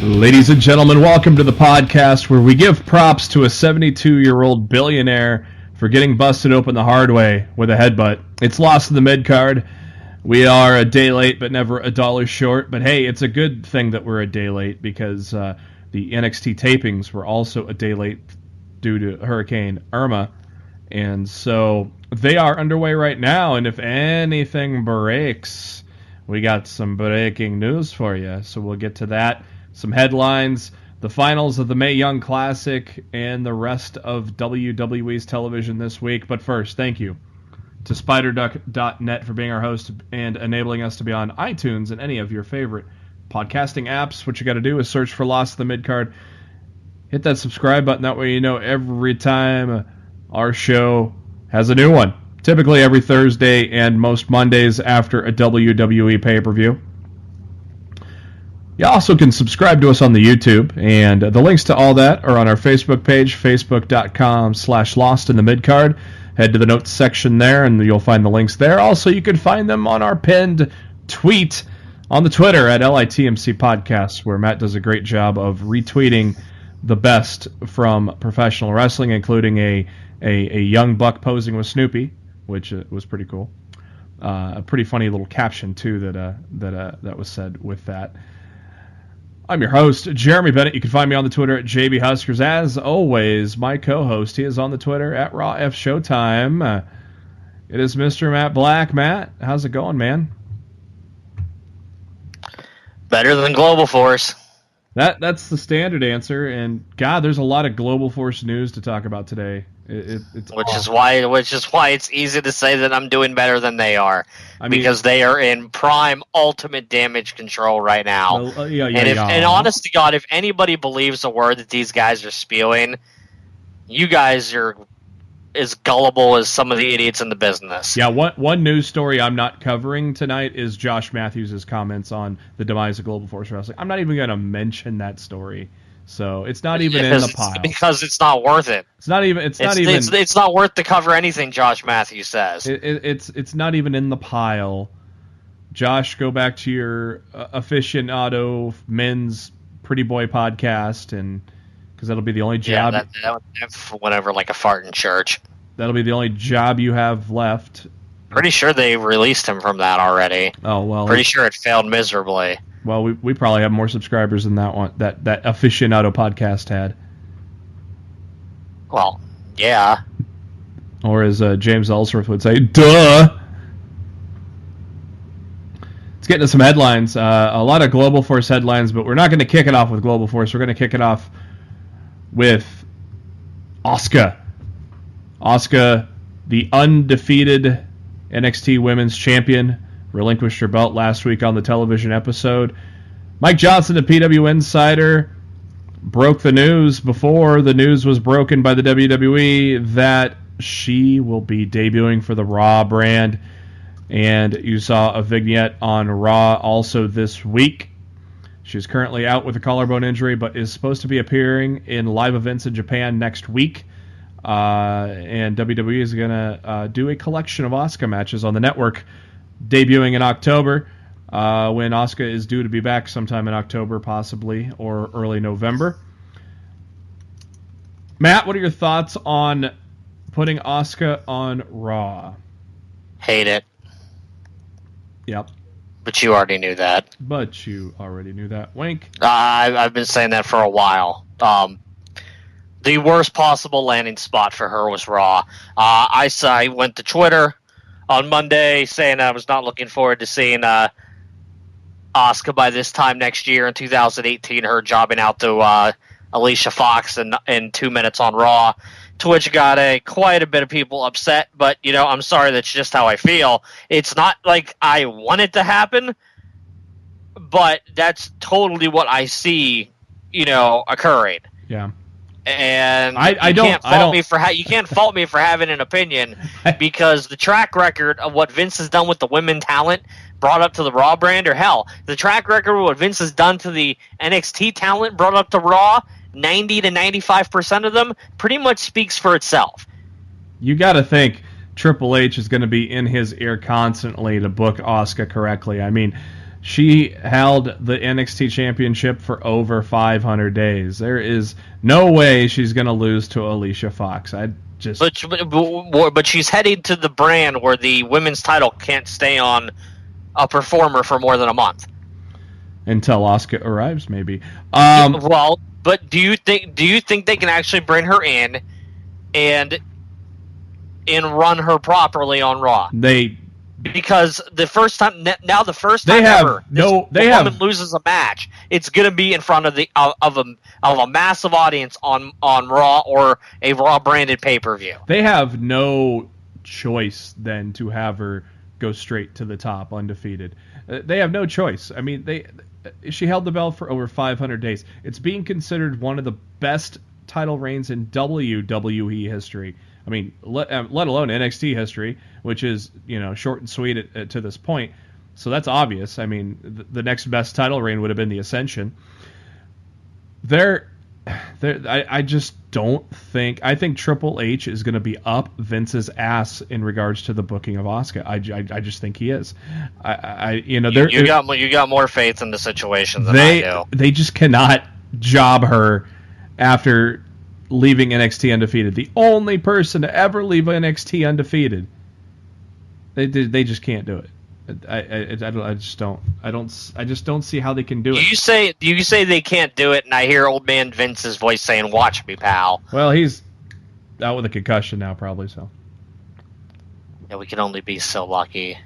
Ladies and gentlemen, welcome to the podcast where we give props to a 72-year-old billionaire for getting busted open the hard way with a headbutt. It's Lost in the Midcard. We are a day late, but never a dollar short. But hey, it's a good thing that we're a day late because the NXT tapings were also a day late due to Hurricane Irma. And so they are underway right now. And if anything breaks, we got some breaking news for you. So we'll get to that. Some headlines, the finals of the Mae Young Classic, and the rest of WWE's television this week. But first, thank you to SpiderDuck.net for being our host and enabling us to be on iTunes and any of your favorite podcasting apps. What you got to do is search for Lost in the Midcard. Hit that subscribe button. That way you know every time our show has a new one. Typically every Thursday and most Mondays after a WWE pay-per-view. You also can subscribe to us on the YouTube, and the links to all that are on our Facebook page, facebook.com/lostinthemidcard. Head to the notes section there, and you'll find the links there. Also, you can find them on our pinned tweet on the Twitter at LITMC Podcasts, where Matt does a great job of retweeting the best from professional wrestling, including a young buck posing with Snoopy, which was pretty cool. A pretty funny little caption, too, that was said with that. I'm your host, Jeremy Bennett. You can find me on the Twitter at JBHuskers. As always, my co-host, he is on the Twitter at RawFShowtime. It is Mr. Matt Black. Matt, how's it going, man? Better than Global Force. That's the standard answer, and God, there's a lot of Global Force news to talk about today. It's which is why it's easy to say that I'm doing better than they are, because they are in prime ultimate damage control right now. Well, and honest to God, if anybody believes a word that these guys are spewing, you guys are as gullible as some of the idiots in the business. Yeah, one news story I'm not covering tonight is Josh Matthews' comments on the demise of Global Force Wrestling. I'm not even going to mention that story. So it's not even in the pile because it's not worth it. It's not worth to cover anything Josh Matthews says. It's not even in the pile. Josh, go back to your aficionado men's Pretty Boy podcast, and because that'll be the only job. Yeah, that's whatever, like a fart in church. That'll be the only job you have left. Pretty sure they released him from that already. Oh well. Pretty sure it failed miserably. Well, we probably have more subscribers than that one that aficionado podcast had. Well, yeah. Or as James Ellsworth would say, duh. Let's get into some headlines. A lot of Global Force headlines, but we're not going to kick it off with Global Force. We're going to kick it off with Asuka. Asuka, the undefeated NXT Women's Champion, relinquished her belt last week on the television episode. Mike Johnson, the PW Insider, broke the news before the news was broken by the WWE that she will be debuting for the Raw brand. And you saw a vignette on Raw also this week. She's currently out with a collarbone injury, but is supposed to be appearing in live events in Japan next week. And WWE is going to do a collection of Asuka matches on the network, debuting in October, when Asuka is due to be back sometime in October, possibly, or early November. Matt, what are your thoughts on putting Asuka on Raw? Hate it. Yep. But you already knew that. Wink. I've been saying that for a while. The worst possible landing spot for her was Raw. I went to Twitter on Monday saying I was not looking forward to seeing Asuka by this time next year in 2018, her jobbing out to Alicia Fox in 2 minutes on Raw, to which got quite a bit of people upset. But, I'm sorry, that's just how I feel. It's not like I want it to happen, but that's totally what I see, occurring. Yeah. And you can't fault me for having an opinion, because the track record of what Vince has done with the women talent brought up to the Raw brand, or hell, the track record of what Vince has done to the NXT talent brought up to Raw, 90 to 95% of them, pretty much speaks for itself. You got to think Triple H is going to be in his ear constantly to book Asuka correctly. I mean, she held the NXT championship for over 500 days. There is no way she's going to lose to Alicia Fox. But she's heading to the brand where the women's title can't stay on a performer for more than a month. Until Asuka arrives, maybe. But do you think they can actually bring her in and run her properly on Raw? Because the first time woman loses a match, it's going to be in front of a massive audience on Raw or a Raw branded pay-per-view. They have no choice then to have her go straight to the top undefeated. They have no choice. I mean, she held the belt for over 500 days. It's being considered one of the best title reigns in WWE history. I mean, let alone NXT history, which is, short and sweet to this point. So that's obvious. I mean, the next best title reign would have been the Ascension. I just don't think. I think Triple H is going to be up Vince's ass in regards to the booking of Asuka. I just think he is. You got more faith in the situation than I do. They just cannot job her after leaving NXT undefeated. The only person to ever leave NXT undefeated. They just can't do it. I just don't see how they can do it. You say they can't do it, and I hear old man Vince's voice saying, "Watch me, pal." Well, he's out with a concussion now, probably. So. Yeah, we can only be so lucky.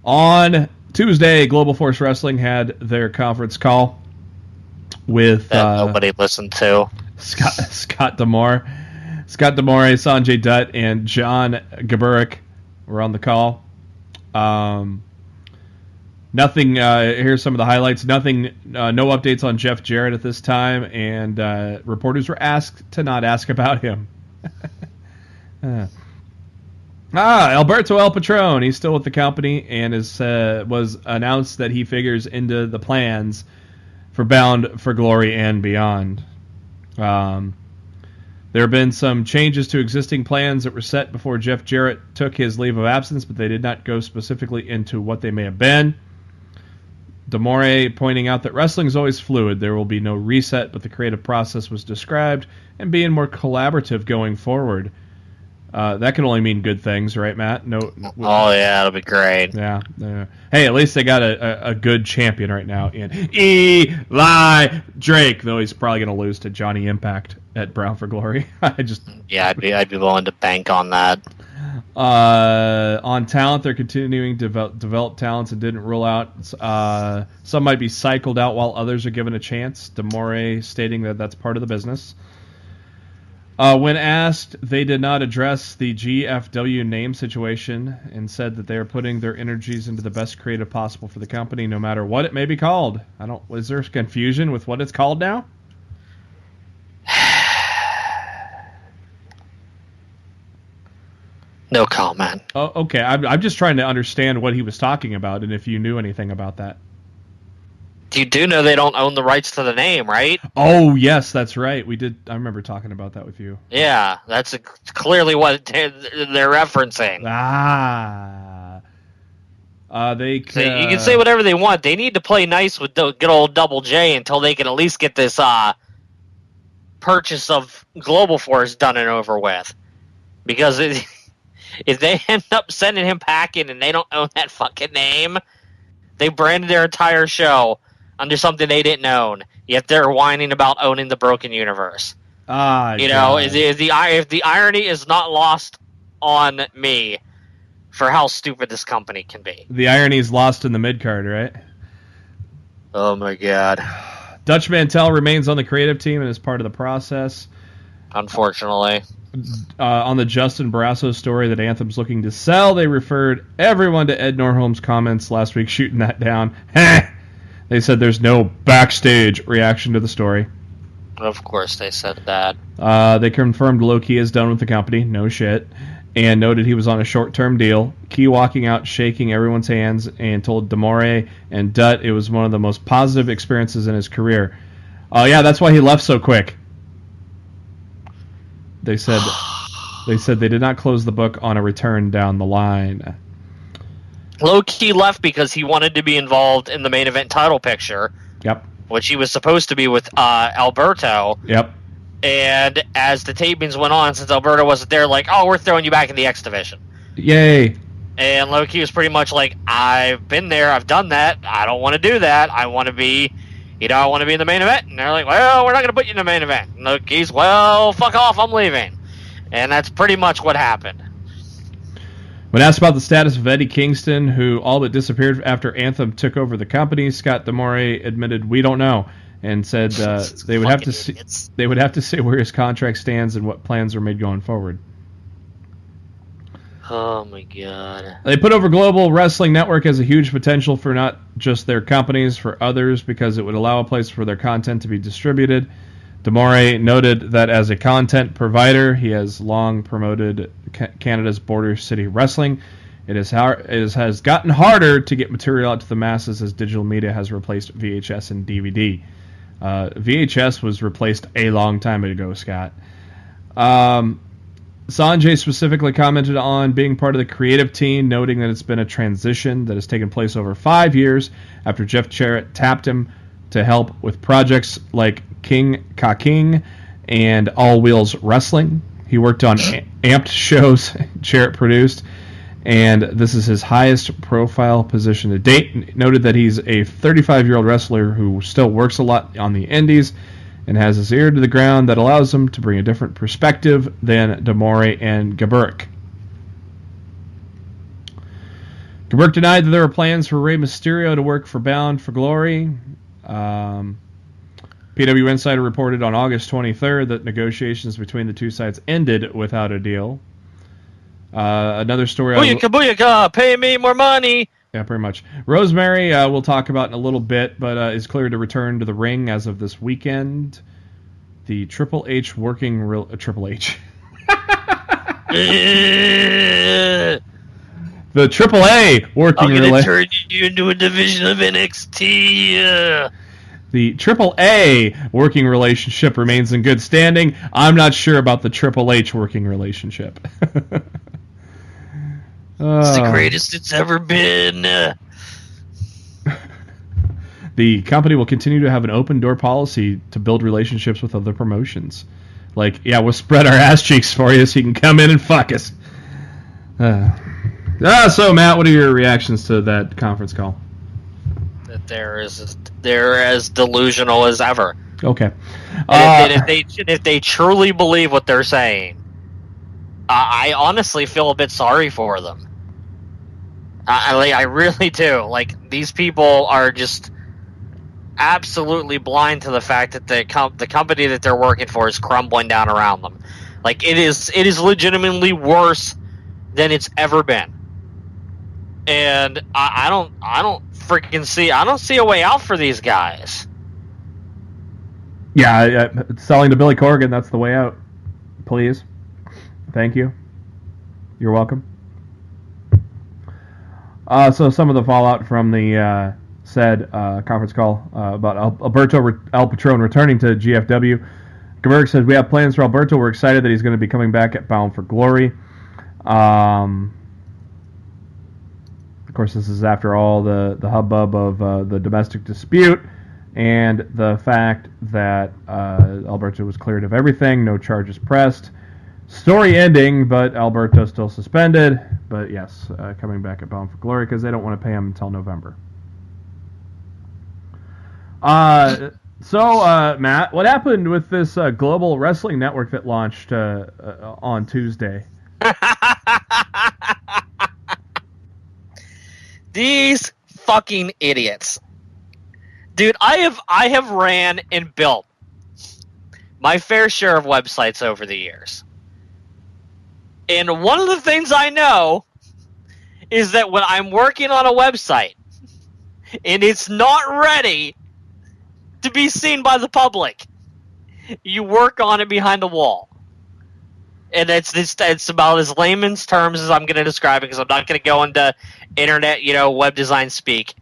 On Tuesday, Global Force Wrestling had their conference call with that nobody listened to. Scott D'Amore, Sanjay Dutt, and John Gaburik were on the call. Nothing. Here's some of the highlights. Nothing. No updates on Jeff Jarrett at this time, and reporters were asked to not ask about him. Alberto El Patron. He's still with the company, and was announced that he figures into the plans for Bound for Glory and beyond. There have been some changes to existing plans that were set before Jeff Jarrett took his leave of absence, but they did not go specifically into what they may have been. D'Amore pointing out that wrestling is always fluid. There will be no reset, but the creative process was described and being more collaborative going forward. That can only mean good things, right, Matt? No. Oh yeah, that'll be great. Yeah. Hey, at least they got a good champion right now in Eli Drake, though he's probably going to lose to Johnny Impact at Bound for Glory. I'd be willing to bank on that. On talent, they're continuing to develop talents and didn't rule out. Some might be cycled out while others are given a chance. D'Amore stating that that's part of the business. When asked, they did not address the GFW name situation and said that they are putting their energies into the best creative possible for the company, no matter what it may be called. Is there confusion with what it's called now? No comment. Oh, okay. I'm just trying to understand what he was talking about and if you knew anything about that. You do know they don't own the rights to the name, right? Oh, yes, that's right. We did. I remember talking about that with you. Yeah, that's clearly what they're referencing. You can say whatever they want. They need to play nice with the good old Double J until they can at least get this purchase of Global Force done and over with. Because if they end up sending him packing and they don't own that fucking name, they branded their entire show under something they didn't own, yet they're whining about owning the Broken Universe. If the irony is not lost on me for how stupid this company can be. The irony is lost in the Midcard, right? Oh my god. Dutch Mantel remains on the creative team and is part of the process. Unfortunately. On the Justin Barrasso story that Anthem's looking to sell, they referred everyone to Ed Norholm's comments last week shooting that down. They said there's no backstage reaction to the story. Of course they said that. They confirmed Low-Ki is done with the company, no shit, and noted he was on a short-term deal. Key walking out, shaking everyone's hands, and told D'Amore and Dutt it was one of the most positive experiences in his career. Oh yeah, that's why he left so quick. They said they did not close the book on a return down the line. Low-Ki left because he wanted to be involved in the main event title picture. Yep. Which he was supposed to be with Alberto. Yep. And as the tapings went on, since Alberto wasn't there, like, oh, we're throwing you back in the X division. Yay. And Low-Ki was pretty much like, I've been there, I've done that, I don't want to do that, I want to be, I want to be in the main event. And they're like, well, we're not going to put you in the main event. And Low-Ki's, well, fuck off, I'm leaving. And that's pretty much what happened. When asked about the status of Eddie Kingston, who all but disappeared after Anthem took over the company, Scott D'Amore admitted, "We don't know," and said they would have to see where his contract stands and what plans are made going forward. Oh my god! They put over Global Wrestling Network as a huge potential for not just their companies, for others, because it would allow a place for their content to be distributed. D'Amore noted that as a content provider, he has long promoted Canada's Border City Wrestling. It has gotten harder to get material out to the masses as digital media has replaced VHS and DVD. VHS was replaced a long time ago, Scott. Sanjay specifically commented on being part of the creative team, noting that it's been a transition that has taken place over 5 years after Jeff Jarrett tapped him to help with projects like King Ka King and All Wheels Wrestling. He worked on amped shows Jarrett produced, and this is his highest profile position to date. Noted that he's a 35-year-old wrestler who still works a lot on the indies and has his ear to the ground that allows him to bring a different perspective than D'Amore and Gaburick. Gaburick denied that there were plans for Rey Mysterio to work for Bound for Glory. PW Insider reported on August 23rd that negotiations between the two sides ended without a deal. Another story... Booyaka, booyaka, pay me more money! Yeah, pretty much. Rosemary, we'll talk about in a little bit, but is cleared to return to the ring as of this weekend. The Triple H working... Triple H. The Triple A working... I'm going to turn you into a division of NXT. The Triple A working relationship remains in good standing. I'm not sure about the Triple H working relationship. It's the greatest it's ever been. The company will continue to have an open door policy to build relationships with other promotions. Like, yeah, we'll spread our ass cheeks for you so you can come in and fuck us. So, Matt, what are your reactions to that conference call? That they're as delusional as ever. Okay. If they truly believe what they're saying, I honestly feel a bit sorry for them. I really do. Like, these people are just absolutely blind to the fact that the company that they're working for is crumbling down around them. Like, it is legitimately worse than it's ever been. And I don't freaking see a way out for these guys. Yeah, selling to Billy Corgan, that's the way out. Please. Thank you. You're welcome. So some of the fallout from the said conference call about Alberto El Patron returning to GFW. Gaburick says, we have plans for Alberto. We're excited that he's going to be coming back at Bound for Glory. Of course, this is after all the hubbub of the domestic dispute and the fact that Alberto was cleared of everything, no charges pressed. Story ending, but Alberto still suspended. But yes, coming back at Bound for Glory because they don't want to pay him until November. So, Matt, what happened with this Global Wrestling Network that launched on Tuesday? These fucking idiots. Dude, I have ran and built my fair share of websites over the years. And one of the things I know is that when I'm working on a website and it's not ready to be seen by the public, You work on it behind the wall. And it's about as layman's terms as I'm going to describe it, because I'm not going to go into internet, web design speak.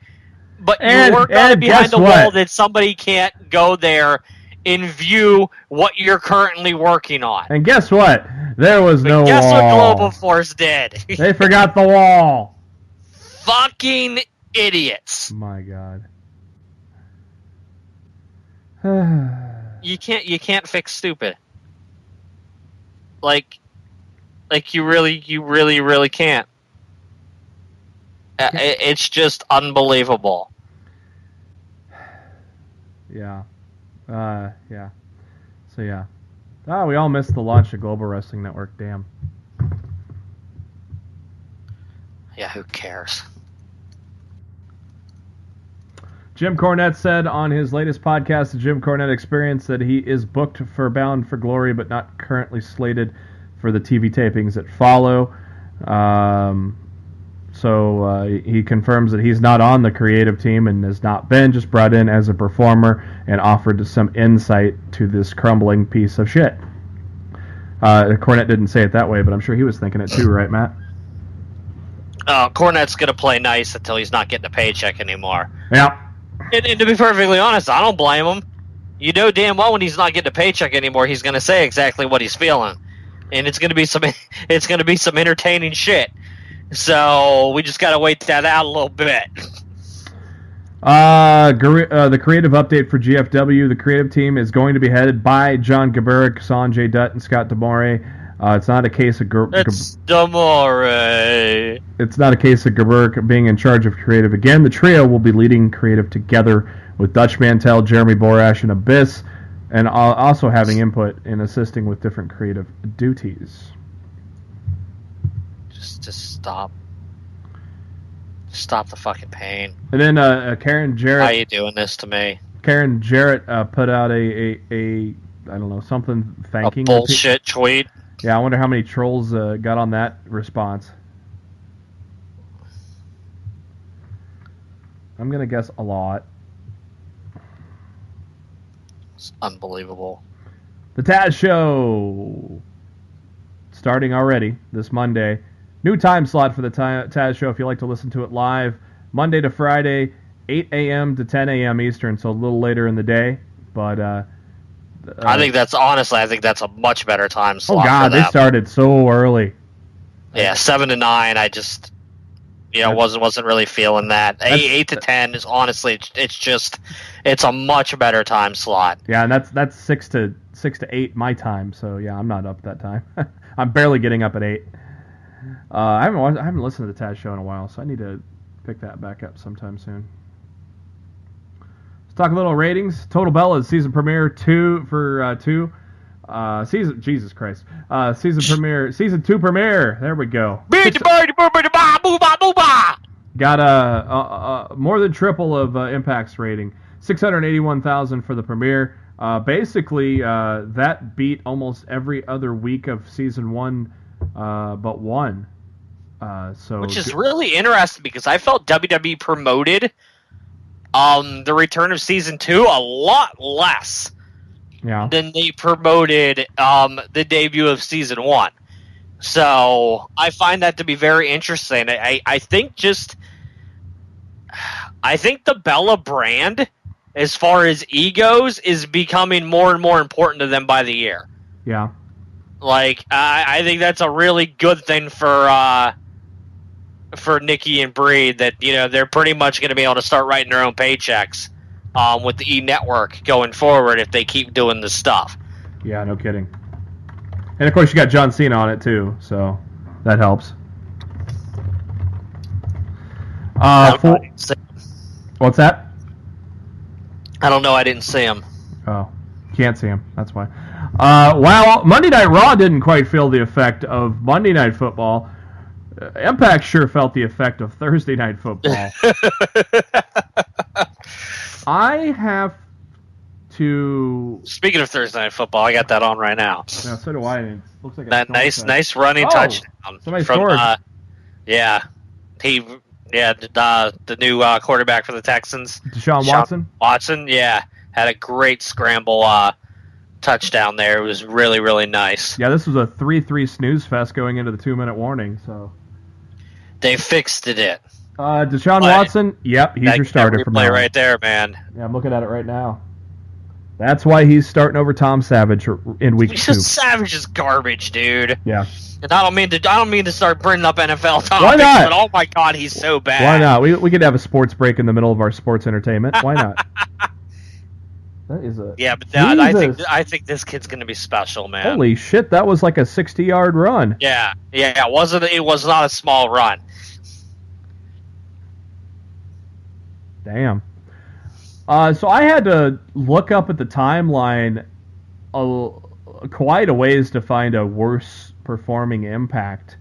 But you work on it behind the wall that somebody can't go there and view what you're currently working on. And guess what? There was no wall. Guess what Global Force did? They forgot the wall. Fucking idiots. My God. You can't fix stupid. Like you really can't. It's just unbelievable. Yeah. Yeah. So, yeah. Oh, we all missed the launch of Global Wrestling Network. Damn. Yeah, who cares? Jim Cornette said on his latest podcast, The Jim Cornette Experience, that he is booked for Bound for Glory, but not currently slated for the TV tapings that follow. So he confirms that he's not on the creative team and has not been, just brought in as a performer and offered some insight to this crumbling piece of shit. Cornette didn't say it that way, but I'm sure he was thinking it too, right, Matt? Cornette's going to play nice until he's not getting a paycheck anymore. Yeah. And to be perfectly honest, I don't blame him. You know damn well when he's not getting a paycheck anymore, he's going to say exactly what he's feeling. And it's going to be some entertaining shit. So we just got to wait that out a little bit. The creative update for GFW. The creative team is going to be headed by John Gaburek, Sanjay Dutt, and Scott Demore. It's not a case of Demore. It's not a case of Gaburek being in charge of creative again. The trio will be leading creative together with Dutch Mantel, Jeremy Borash, and Abyss, and also having input in assisting with different creative duties. Just stop. Stop the fucking pain. And then Karen Jarrett. How are you doing this to me? Karen Jarrett put out a I don't know, something thanking. A bullshit tweet. Yeah, I wonder how many trolls got on that response. I'm gonna guess a lot. It's unbelievable. The Taz Show, starting already this Monday. New time slot for the Taz Show if you like to listen to it live. Monday to Friday, 8 a.m. to 10 a.m. Eastern, so a little later in the day. But I think that's a much better time slot. Oh God, they started so early. Yeah, 7 to 9. I just, wasn't really feeling that. 8 to 10 is honestly, it's a much better time slot. Yeah, and that's 6 to 8 my time. So yeah, I'm not up that time. I'm barely getting up at 8. I haven't listened to the Taz Show in a while, so I need to pick that back up sometime soon. Let's talk a little ratings. Total Bellas season premiere 2 for 2. Season 2 premiere. There we go. Got a more than triple of Impact's rating. 681,000 for the premiere. Basically, that beat almost every other week of season 1. But one. Which is really interesting because I felt WWE promoted the return of season 2 a lot less than they promoted the debut of season 1. So I find that to be very interesting. I think the Bella brand, as far as egos, is becoming more and more important to them by the year. Yeah. Like, I think that's a really good thing for Nikki and Bree, that they're pretty much going to be able to start writing their own paychecks with the E Network going forward if they keep doing this stuff. Yeah, no kidding. And of course, you got John Cena on it too, so that helps. What's that? I don't know. I didn't see him. Oh, can't see him. That's why. While Monday Night Raw didn't quite feel the effect of Monday Night Football, Impact sure felt the effect of Thursday Night Football. I have to... Speaking of Thursday Night Football, I got that on right now. Yeah, so do I. It looks like that nice running touchdown. Somebody scored. The new quarterback for the Texans. Deshaun Watson? Watson, yeah. Had a great scramble touchdown there. It was really, really nice. Yeah, this was a 3-3 snooze fest going into the 2-minute warning. So they fixed it. Deshaun Watson, yep, he's your starter from now on. Right there, man. Yeah, I'm looking at it right now. That's why he's starting over Tom Savage in week 2. Savage is garbage, dude. Yeah. And I don't mean to start bringing up NFL topics, Why not? but oh my god, he's so bad. Why not? We could have a sports break in the middle of our sports entertainment. Why not? That is a I think this kid's gonna be special, man. Holy shit, that was like a 60-yard run. Yeah, it was not a small run. Damn. So I had to look up at the timeline quite a ways to find a worse performing Impact.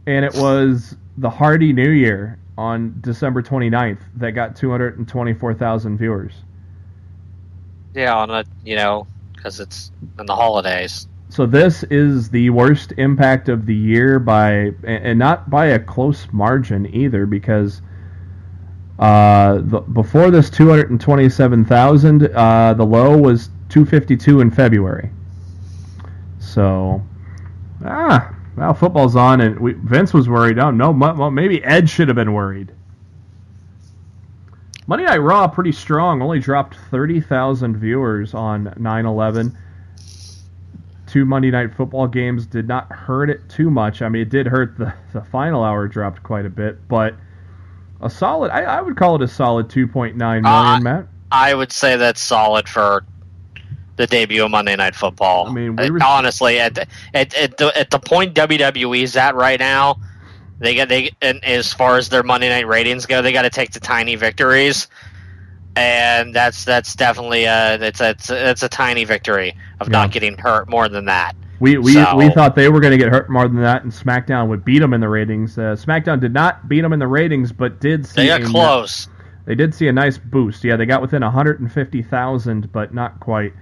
And it was the Hardy New Year on December 29th that got 224,000 viewers. Yeah, because it's in the holidays. So this is the worst Impact of the year and not by a close margin either, because before this 227,000, the low was 252 in February. So, now football's on, and Vince was worried. Oh no, maybe Ed should have been worried. Monday Night Raw pretty strong. Only dropped 30,000 viewers on 9/11. 2 Monday Night Football games did not hurt it too much. I mean, it did hurt the final hour dropped quite a bit, but a solid, I would call it a solid 2.9 million, Matt. I would say that's solid for the debut of Monday Night Football. I mean, honestly, at the point WWE's at right now, and as far as their Monday night ratings go, they got to take the tiny victories, and that's definitely it's a tiny victory of not getting hurt more than that. We thought they were going to get hurt more than that, and SmackDown would beat them in the ratings. SmackDown did not beat them in the ratings, but did see they got close. They did see a nice boost. Yeah, they got within 150,000, but not quite.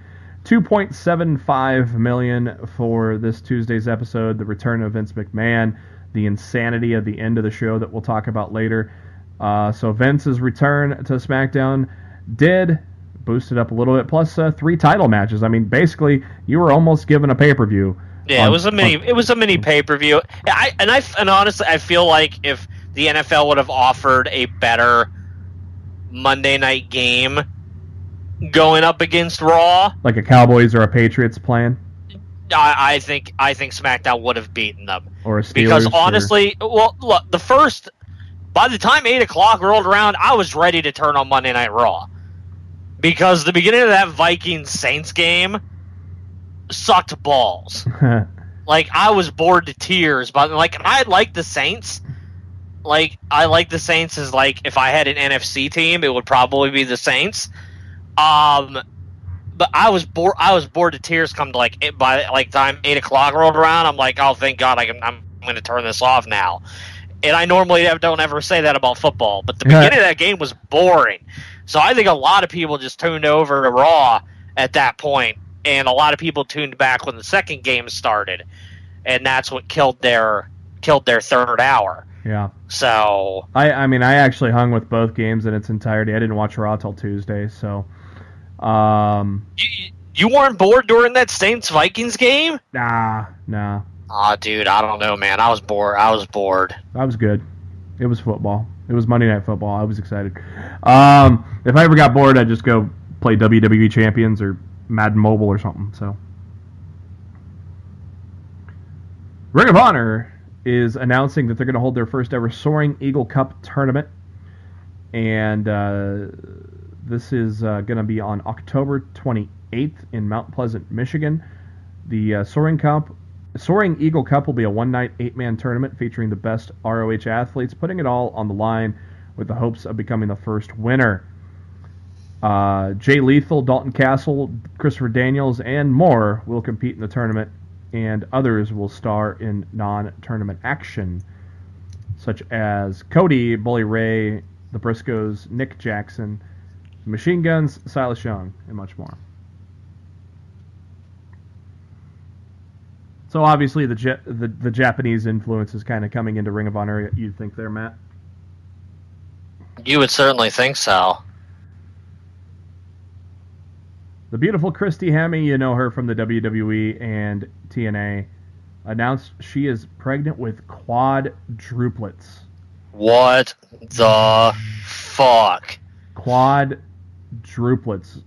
2.75 million for this Tuesday's episode, the return of Vince McMahon, the insanity of the end of the show that we'll talk about later. So Vince's return to SmackDown did boost it up a little bit, plus 3 title matches. I mean, basically, you were almost given a pay-per-view. Yeah, it was a mini pay-per-view. And honestly, I feel like if the NFL would have offered a better Monday night game going up against Raw, like a Cowboys or a Patriots plan, I think SmackDown would have beaten them. Or a Steelers, because honestly, well, look, by the time 8 o'clock rolled around, I was ready to turn on Monday Night Raw, because the beginning of that Vikings Saints game sucked balls. Like, I was bored to tears, but I like the Saints. Like, I like the Saints as, like, if I had an NFC team, it would probably be the Saints. But I was bored to tears come to by time 8 o'clock rolled around. I'm like, oh, thank God, I'm going to turn this off now. And I normally don't ever say that about football, but the beginning of that game was boring. So I think a lot of people just tuned over to Raw at that point, and a lot of people tuned back when the second game started, and that's what killed their third hour. Yeah. So I mean, I actually hung with both games in its entirety. I didn't watch Raw till Tuesday, so. You weren't bored during that Saints Vikings game? Nah. Aw, dude, I don't know, man. I was bored. I was good. It was football. It was Monday Night Football. I was excited. If I ever got bored, I'd just go play WWE Champions or Madden Mobile or something. So, Ring of Honor is announcing that they're going to hold their first ever Soaring Eagle Cup tournament, and this is going to be on October 28th in Mount Pleasant, Michigan. The Soaring Eagle Cup will be a one-night, 8-man tournament featuring the best ROH athletes, putting it all on the line with the hopes of becoming the first winner. Jay Lethal, Dalton Castle, Christopher Daniels, and more will compete in the tournament, and others will star in non-tournament action, such as Cody, Bully Ray, the Briscoes, Nick Jackson, Machine Guns, Silas Young, and much more. So obviously the Japanese influence is kind of coming into Ring of Honor, you'd think there, Matt? You would certainly think so. The beautiful Christy Hemme, you know her from the WWE and TNA, announced she is pregnant with quadruplets. What the fuck? Quadruplets.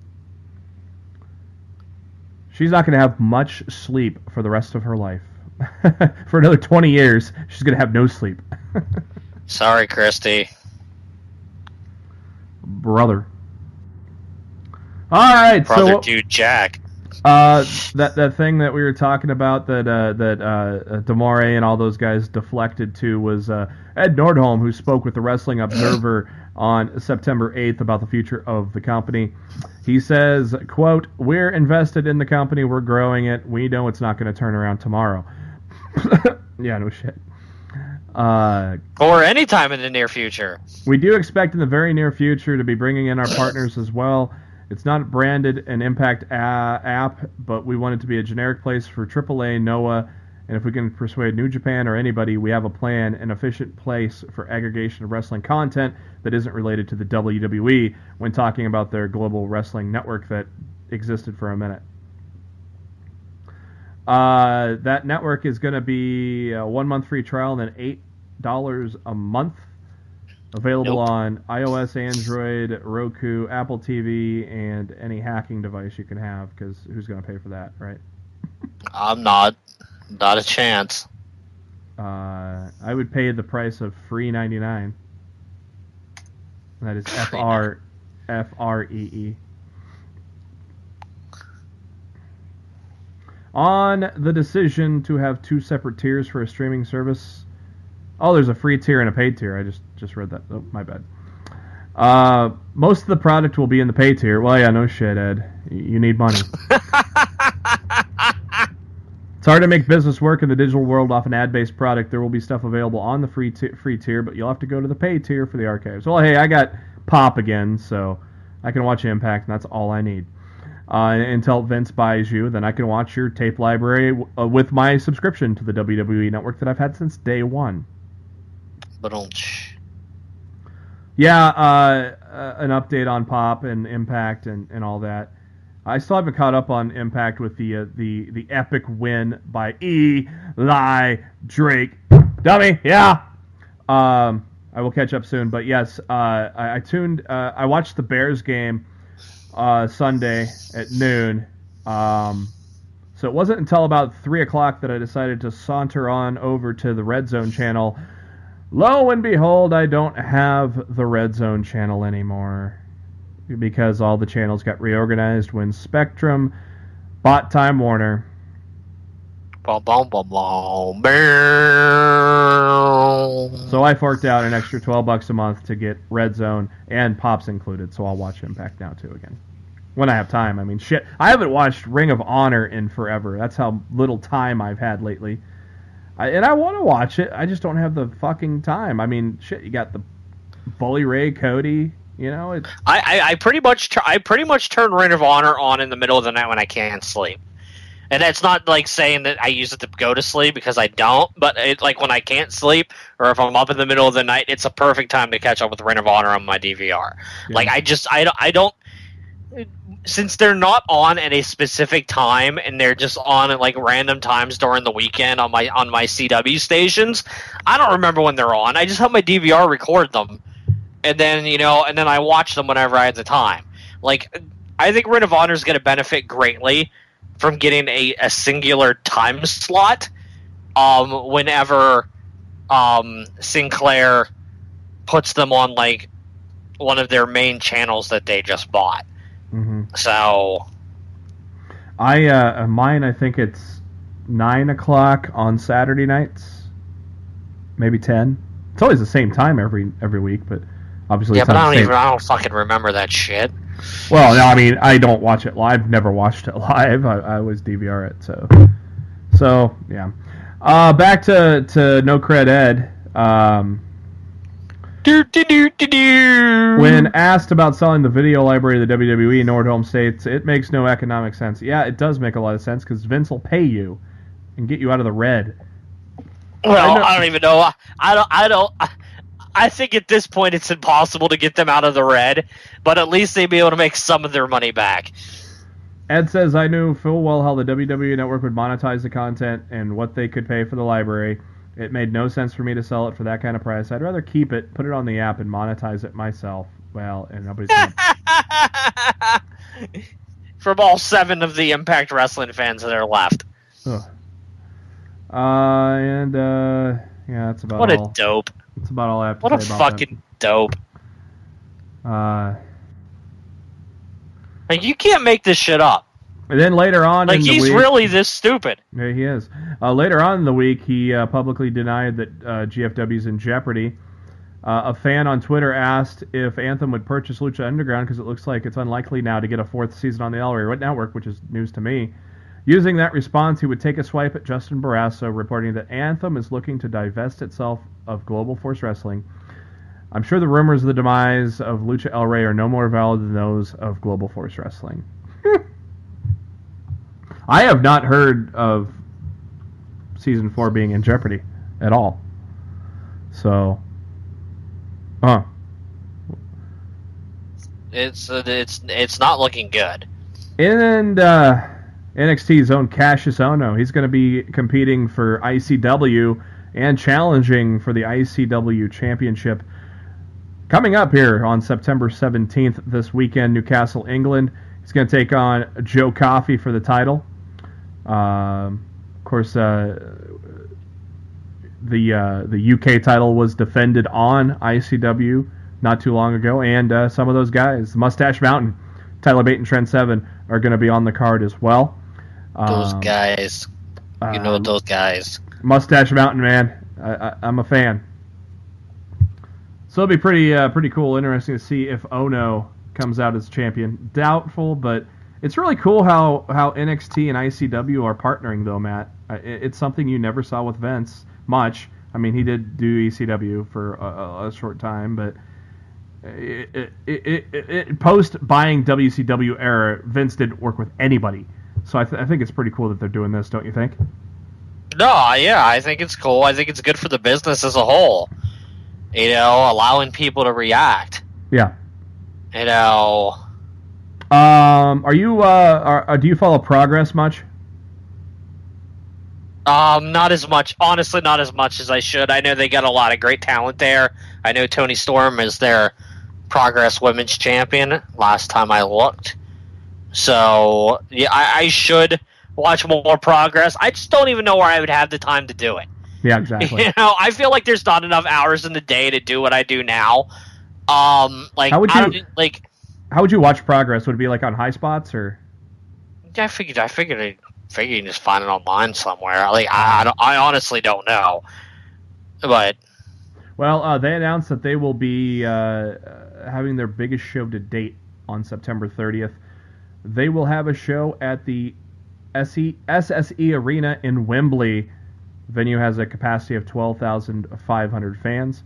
She's not going to have much sleep for the rest of her life. For another 20 years, she's going to have no sleep. Sorry, Christy. Brother. All right, Brother, dude, Jack. That thing that we were talking about that Damore and all those guys deflected to was Ed Nordholm, who spoke with the Wrestling Observer on September 8th about the future of the company. He says, quote, "We're invested in the company. We're growing it. We know it's not going to turn around tomorrow." Yeah, no shit. Or any time in the near future. We do expect in the very near future to be bringing in our partners as well. It's not branded an Impact app, but we want it to be a generic place for AAA, Noah, and if we can persuade New Japan or anybody, we have a plan, an efficient place for aggregation of wrestling content that isn't related to the WWE when talking about their global wrestling network that existed for a minute. That network is going to be a 1 month free trial and then $8 a month. Available on iOS, Android, Roku, Apple TV, and any hacking device you can have, because who's going to pay for that, right? I'm not. Not a chance. I would pay the price of free 99. That is FREE. On the decision to have two separate tiers for a streaming service. Oh, there's a free tier and a paid tier. I just read that. Oh, my bad. Most of the product will be in the paid tier. Well, yeah, no shit, Ed. You need money. It's hard to make business work in the digital world off an ad-based product. There will be stuff available on the free tier, but you'll have to go to the paid tier for the archives. Well, hey, I got Pop again, so I can watch Impact, and that's all I need. Until Vince buys you, then I can watch your tape library with my subscription to the WWE Network that I've had since day one. Yeah, an update on Pop and Impact and all that. I still haven't caught up on Impact with the epic win by Eli Drake. Dummy, yeah. I will catch up soon, but yes, I watched the Bears game Sunday at noon. So it wasn't until about 3 o'clock that I decided to saunter on over to the Red Zone channel. Lo and behold, I don't have the Red Zone channel anymore because all the channels got reorganized when Spectrum bought Time Warner. So I forked out an extra $12 a month to get Red Zone and Pops included, so I'll watch Impact now too again. When I have time. I mean, shit. I haven't watched Ring of Honor in forever. That's how little time I've had lately. And I want to watch it. I just don't have the fucking time. I mean, shit. You got the Bully Ray Cody. You know, I pretty much turn Ring of Honor on in the middle of the night when I can't sleep. And that's not like saying that I use it to go to sleep, because I don't. But it, like when I can't sleep, or if I'm up in the middle of the night, it's a perfect time to catch up with Ring of Honor on my DVR. Yeah. Like I don't. Since they're not on at a specific time and they're just on at like random times during the weekend on my CW stations, I don't remember when they're on. I just have my DVR record them, and then I watch them whenever I have the time. Like, I think Ring of Honor is going to benefit greatly from getting a singular time slot whenever Sinclair puts them on like one of their main channels that they just bought. Mm-hmm. So, mine, I think it's 9 o'clock on Saturday nights, maybe 10. It's always the same time every week, but obviously, but I don't fucking remember that shit. Well, no, I mean, I don't watch it live. Never watched it live. I always DVR it. So yeah. Back to No Cred Ed. When asked about selling the video library of the WWE, Nordholm states, "It makes no economic sense." Yeah, it does make a lot of sense, because Vince will pay you and get you out of the red. Well, I don't even know. I think at this point it's impossible to get them out of the red, but at least they'd be able to make some of their money back. Ed says, I knew full well how the WWE Network would monetize the content and what they could pay for the library. It made no sense for me to sell it for that kind of price. I'd rather keep it, put it on the app, and monetize it myself. Well, and nobody's going to... From all 7 of the Impact Wrestling fans that are left. Ugh. Yeah, that's about all. What a dope. That's about all I have to say about that. What a fucking dope. Like, you can't make this shit up. And then later on in the week... Like, he's really this stupid. Yeah, he is. Later on in the week, he publicly denied that GFW's in jeopardy. A fan on Twitter asked if Anthem would purchase Lucha Underground because it looks like it's unlikely now to get a 4th season on the El Rey Network, which is news to me. Using that response, he would take a swipe at Justin Barrasso, reporting that Anthem is looking to divest itself of Global Force Wrestling. I'm sure the rumors of the demise of Lucha El Rey are no more valid than those of Global Force Wrestling. I have not heard of Season 4 being in jeopardy at all. So, It's not looking good. And NXT's own Cassius Ohno, he's going to be competing for ICW and challenging for the ICW Championship coming up here on September 17th this weekend, Newcastle, England. He's going to take on Joe Coffey for the title. Of course, the UK title was defended on ICW not too long ago, and some of those guys, Mustache Mountain, Tyler Bate, and Trent Seven, are going to be on the card as well. Those guys, you know those guys. Mustache Mountain, man, I'm a fan. So it'll be pretty cool, interesting to see if Ono comes out as champion. Doubtful, but it's really cool how NXT and ICW are partnering, though, Matt. It's something you never saw with Vince much. I mean, he did do ECW for a short time, but post buying WCW era, Vince didn't work with anybody. So I think it's pretty cool that they're doing this, don't you think? No, yeah, I think it's cool. I think it's good for the business as a whole. You know, allowing people to react. Yeah. You know. Are you do you follow Progress much? Not as much. Honestly, not as much as I should. I know they got a lot of great talent there. I know Toni Storm is their Progress Women's Champion last time I looked. So, yeah, I should watch more Progress. I just don't even know where I would have the time to do it. Yeah, exactly. You know, I feel like there's not enough hours in the day to do what I do now. Like, how would you watch Progress? Would it be like on high spots or? Yeah, I figured you can just find it online somewhere. Like, I honestly don't know, but. Well, they announced that they will be having their biggest show to date on September 30th. They will have a show at the SSE Arena in Wembley. The venue has a capacity of 12,500 fans.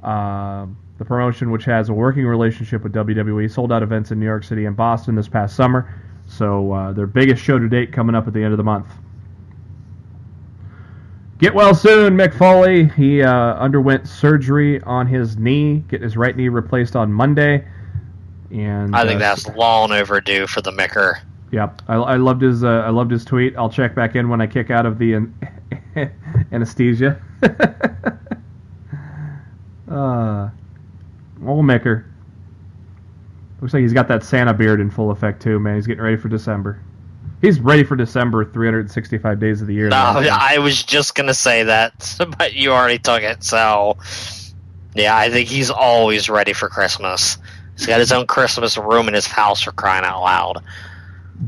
The promotion, which has a working relationship with WWE, sold out events in New York City and Boston this past summer. So their biggest show to date coming up at the end of the month. Get well soon, Mick Foley. He underwent surgery on his knee, getting his right knee replaced on Monday. And I think that's long overdue for the Micker. Yep, I loved his tweet. I'll check back in when I kick out of the anesthesia. Old Micker. Looks like he's got that Santa beard in full effect too, man. He's getting ready for December. He's ready for December 365 days of the year. No, I was just going to say that, but you already took it. So, yeah, I think he's always ready for Christmas. He's got his own Christmas room in his house, for crying out loud.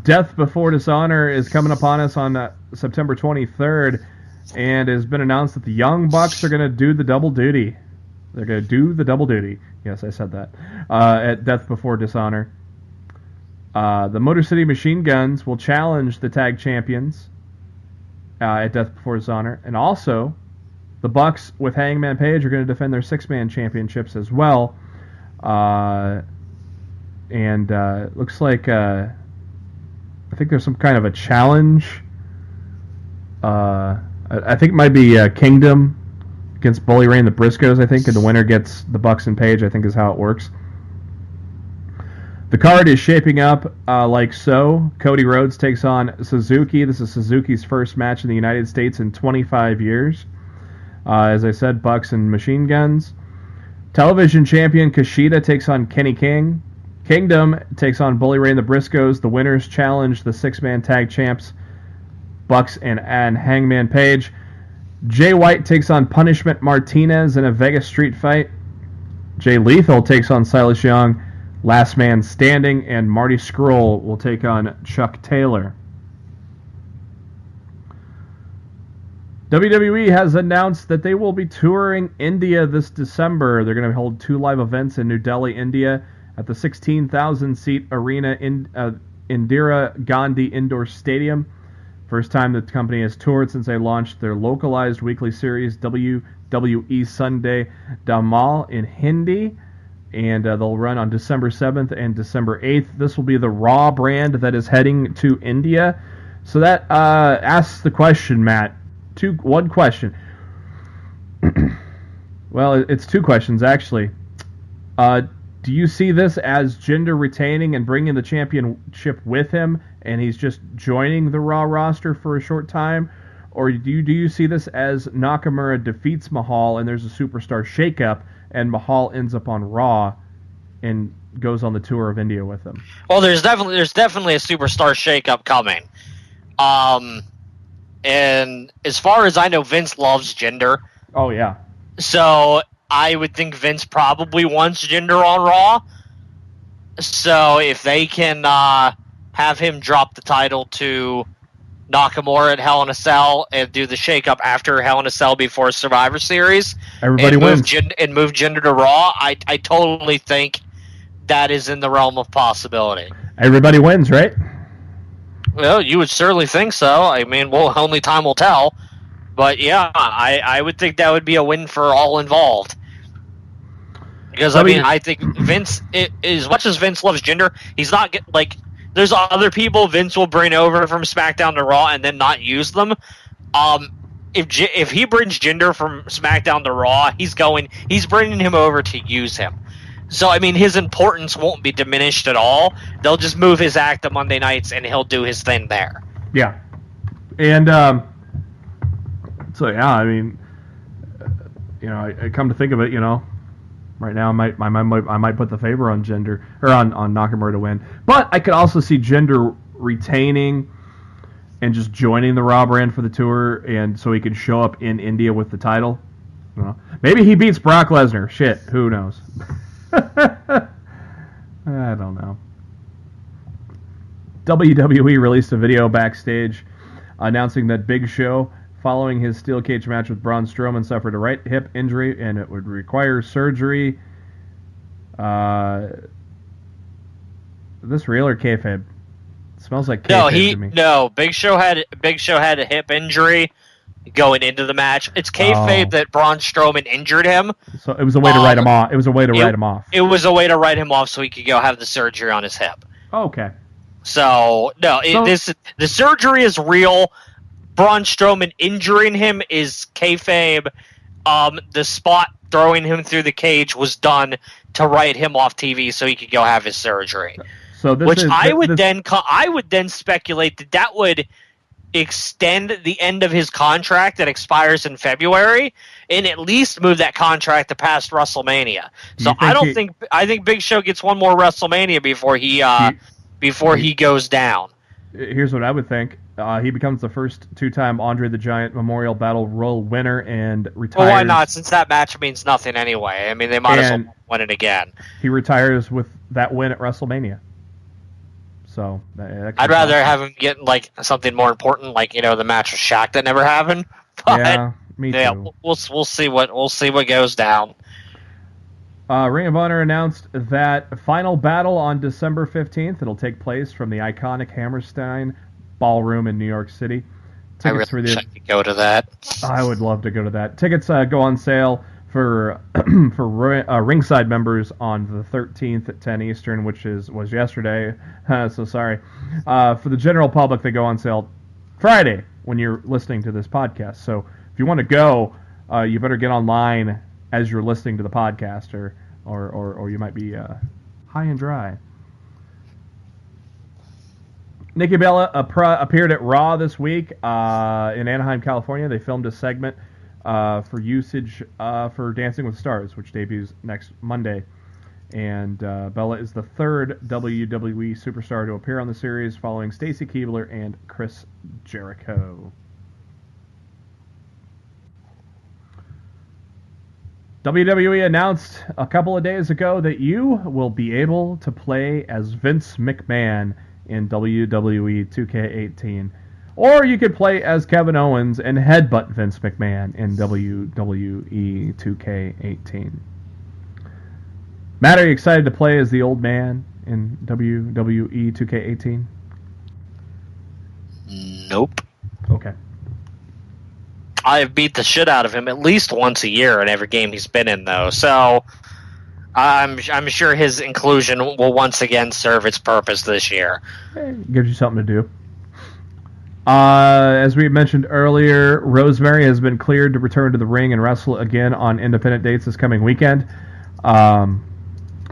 Death Before Dishonor is coming upon us on September 23rd, and it has been announced that the Young Bucks are going to do the double duty. They're going to do the double duty. Yes, I said that. At Death Before Dishonor. The Motor City Machine Guns will challenge the tag champions at Death Before Dishonor. And also, the Bucks with Hangman Page are going to defend their six-man championships as well. Looks like I think there's some kind of a challenge. I think it might be Kingdom against Bully Ray and the Briscoes, I think, and the winner gets the Bucks and Page, I think is how it works. The card is shaping up like so. Cody Rhodes takes on Suzuki. This is Suzuki's first match in the United States in 25 years. As I said, Bucks and Machine Guns. Television champion Kushida takes on Kenny King. Kingdom takes on Bully Ray and the Briscoes. The winners challenge the six-man tag champs, Bucks and Hangman Page. Jay White takes on Punishment Martinez in a Vegas street fight. Jay Lethal takes on Silas Young. Last Man Standing, and Marty Scurll will take on Chuck Taylor. WWE has announced that they will be touring India this December. They're going to hold 2 live events in New Delhi, India, at the 16,000-seat arena in Indira Gandhi Indoor Stadium. First time the company has toured since they launched their localized weekly series, WWE Sunday Dhamal, in Hindi. And they'll run on December 7th and December 8th. This will be the Raw brand that is heading to India. So that asks the question, Matt. One question. Well, it's 2 questions, actually. Do you see this as Jinder retaining and bringing the championship with him, and he's just joining the Raw roster for a short time? Or do you see this as Nakamura defeats Mahal and there's a superstar shakeup, and Mahal ends up on Raw and goes on the tour of India with him? Well, there's definitely a superstar shakeup coming. And as far as I know, Vince loves Jinder. Oh yeah. So I would think Vince probably wants Jinder on Raw. So if they can have him drop the title to Nakamura at Hell in a Cell and do the shakeup after Hell in a Cell before Survivor Series, everybody wins. Move Jinder to Raw, I totally think that is in the realm of possibility. Everybody wins, right? Well, you would certainly think so. I mean, only time will tell. But yeah, I would think that would be a win for all involved. Because I think Vince, as much as Vince loves Jinder, he's not there's other people Vince will bring over from SmackDown to Raw and then not use them. If he brings Jinder from SmackDown to Raw, he's bringing him over to use him. So, I mean, his importance won't be diminished at all. They'll just move his act to Monday nights, and he'll do his thing there. Yeah. And, so, yeah, I mean, I come to think of it, right now I might put the favor on Jinder, or on Nakamura to win. But I could also see Jinder retaining and just joining the Raw brand for the tour, and so he could show up in India with the title. Maybe he beats Brock Lesnar. Shit, who knows? I don't know. WWE released a video backstage announcing that Big Show, following his steel cage match with Braun Strowman, suffered a right hip injury and it would require surgery. This real or kayfabe? It smells like kayfabe to me. No. Big Show had a hip injury going into the match. It's kayfabe that Braun Strowman injured him. So it was a way to write him off. It was a way to write him off. It was a way to write him off so he could go have the surgery on his hip. Oh, okay. So no, the surgery is real. Braun Strowman injuring him is kayfabe. The spot throwing him through the cage was done to write him off TV so he could go have his surgery. So I would then speculate that would extend the end of his contract that expires in February and at least move that contract to past WrestleMania. So I think Big Show gets one more WrestleMania before he goes down. Here's what I would think. He becomes the first 2-time Andre the Giant Memorial Battle Royal winner and retires. Well, why not? Since that match means nothing anyway. I mean, they might as well win it again. He retires with that win at WrestleMania. So I'd rather have him get something more important, the match with Shaq that never happened. But, yeah, me too. Yeah, we'll see what goes down. Ring of Honor announced that Final Battle on December 15th. It'll take place from the iconic Hammerstein Ballroom in New York City. I really wish I could go to that. I would love to go to that. Tickets go on sale for ringside members on the 13th at 10 Eastern, which was yesterday. So sorry. For the general public, they go on sale Friday when you're listening to this podcast. So if you want to go, you better get online as you're listening to the podcast, or you might be high and dry. Nikki Bella appeared at Raw this week in Anaheim, California. They filmed a segment for usage for Dancing with the Stars, which debuts next Monday. And Bella is the third WWE superstar to appear on the series, following Stacy Keibler and Chris Jericho. WWE announced a couple of days ago that you will be able to play as Vince McMahon in WWE 2K18. Or you could play as Kevin Owens and headbutt Vince McMahon in WWE 2K18. Matt, are you excited to play as the old man in WWE 2K18? Nope. Okay. I have beat the shit out of him at least once a year in every game he's been in, though. So I'm sure his inclusion will once again serve its purpose this year. Gives you something to do. As we mentioned earlier, Rosemary has been cleared to return to the ring and wrestle again on independent dates this coming weekend.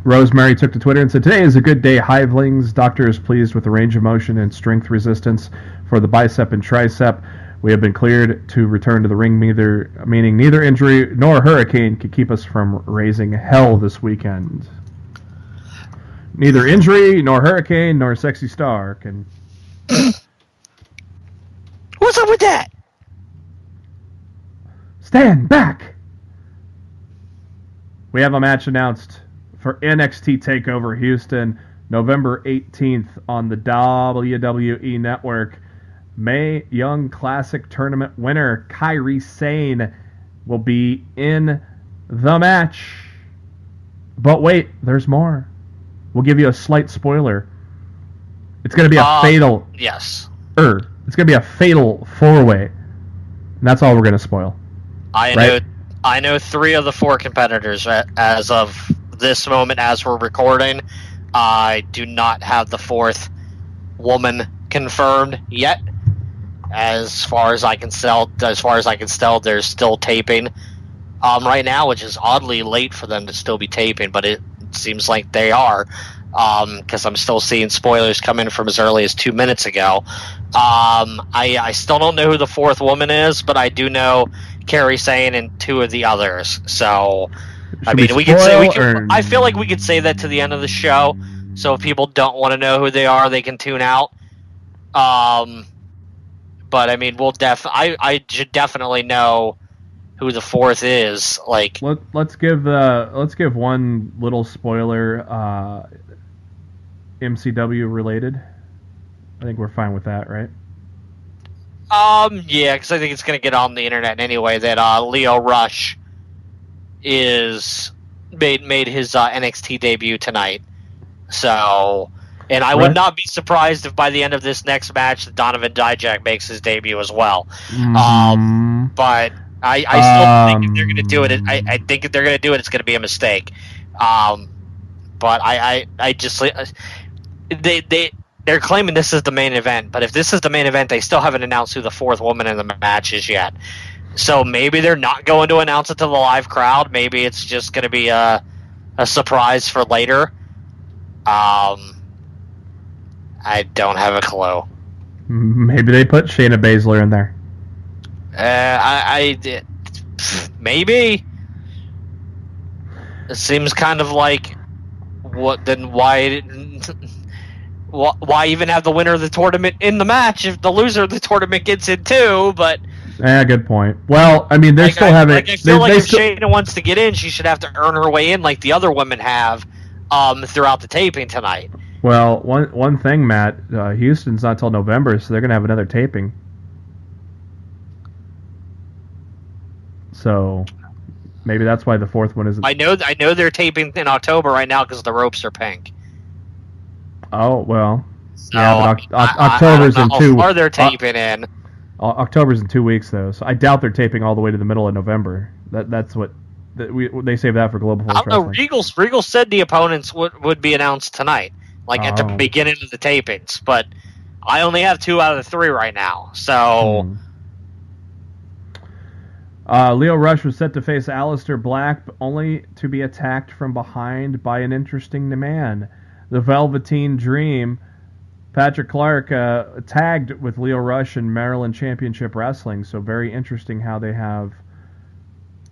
Rosemary took to Twitter and said, "Today is a good day, Hivelings. Doctor is pleased with the range of motion and strength resistance for the bicep and tricep. We have been cleared to return to the ring, meaning neither injury nor hurricane could keep us from raising hell this weekend." Neither injury, nor hurricane, nor sexy star can... What's up with that? Stand back! We have a match announced for NXT TakeOver Houston, November 18th on the WWE Network. Mae Young Classic tournament winner Kairi Sane will be in the match. But wait, there's more. We'll give you a slight spoiler. It's going to be a fatal... Yes. It's going to be a fatal four-way. And that's all we're going to spoil. I know 3 of the 4 competitors as of this moment as we're recording. I do not have the 4th woman confirmed yet. As far as I can tell, there's still taping right now, which is oddly late for them to still be taping, but it seems like they are, because I'm still seeing spoilers come in from as early as 2 minutes ago. I still don't know who the 4th woman is, but I do know Kairi Sane and 2 of the others. So, I mean, I feel like we could say that to the end of the show. So if people don't want to know who they are, they can tune out. But I mean, I should definitely know who the 4th is. Like, let's give one little spoiler, MCW related. I think we're fine with that, right? Yeah, because I think it's going to get on the internet anyway that Leo Rush made his NXT debut tonight. So, and I would not be surprised if by the end of this next match, Donovan Dijak makes his debut as well. But I still think if they're going to do it, I think if they're going to do it, it's going to be a mistake. But I just they're claiming this is the main event, but if this is the main event, they still haven't announced who the 4th woman in the match is yet. So maybe they're not going to announce it to the live crowd. Maybe it's just going to be a surprise for later. I don't have a clue. Maybe they put Shayna Baszler in there. Maybe. It seems kind of like why even have the winner of the tournament in the match if the loser of the tournament gets in too? But good point. Well, I mean, they still haven't. I feel like if Shayna wants to get in, she should have to earn her way in like the other women have throughout the taping tonight. Well, one thing, Matt, Houston's not till November, so they're gonna have another taping. So maybe that's why the 4th one isn't. I know they're taping in October right now because the ropes are pink. Oh well, so, yeah, but October's in 2. Or they're taping in. October's in 2 weeks though, so I doubt they're taping all the way to the middle of November. That's what they save that for Global Force Wrestling. I don't know. Regal said the opponents would be announced tonight, at the beginning of the tapings, but I only have 2 out of the 3 right now. So. Leo Rush was set to face Aleister Black, but only to be attacked from behind by an interesting man. The Velveteen Dream Patrick Clark tagged with Leo Rush in Maryland Championship Wrestling, so very interesting how they have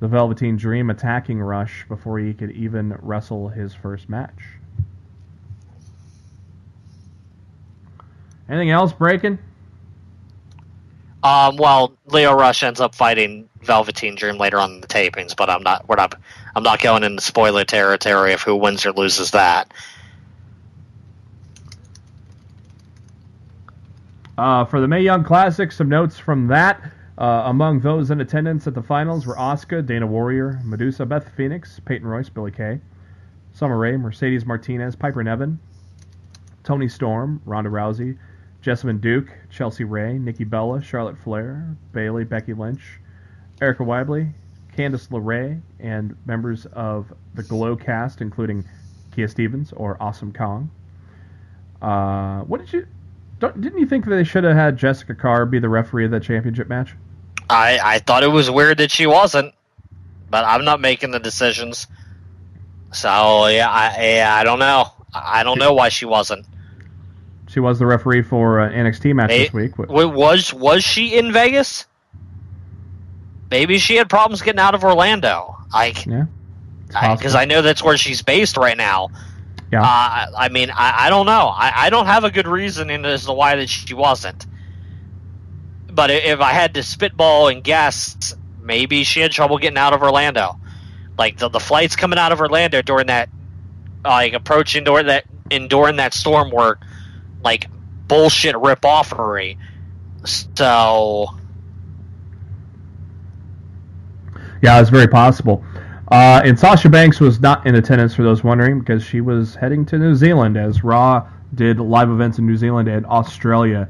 the Velveteen Dream attacking Rush before he could even wrestle his first match. Anything else breaking? Well, Leo Rush ends up fighting Velveteen Dream later on in the tapings, but I'm not going into spoiler territory of who wins or loses that. For the Mae Young Classic, some notes from that. Among those in attendance at the finals were Asuka, Dana Warrior, Medusa, Beth Phoenix, Peyton Royce, Billie Kay, Summer Rae, Mercedes Martinez, Piper Niven, Toni Storm, Ronda Rousey, Jessamine Duke, Chelsea Ray, Nikki Bella, Charlotte Flair, Bayley, Becky Lynch, Erica Webley, Candice LeRae, and members of the Glow cast, including Kia Stevens or Awesome Kong. Didn't you think that they should have had Jessica Carr be the referee of that championship match? I thought it was weird that she wasn't, but I'm not making the decisions. So yeah, I don't know. I don't know why she wasn't. She was the referee for an NXT match this week. Was she in Vegas? Maybe she had problems getting out of Orlando. Yeah, because I know that's where she's based right now. Yeah. I don't know. I don't have a good reason as to why that she wasn't. But if I had to spitball and guess, maybe she had trouble getting out of Orlando. Like the flights coming out of Orlando during that, approaching during that storm were like bullshit rip-offery. So yeah, it's very possible. And Sasha Banks was not in attendance, for those wondering, because she was heading to New Zealand as Raw did live events in New Zealand and Australia.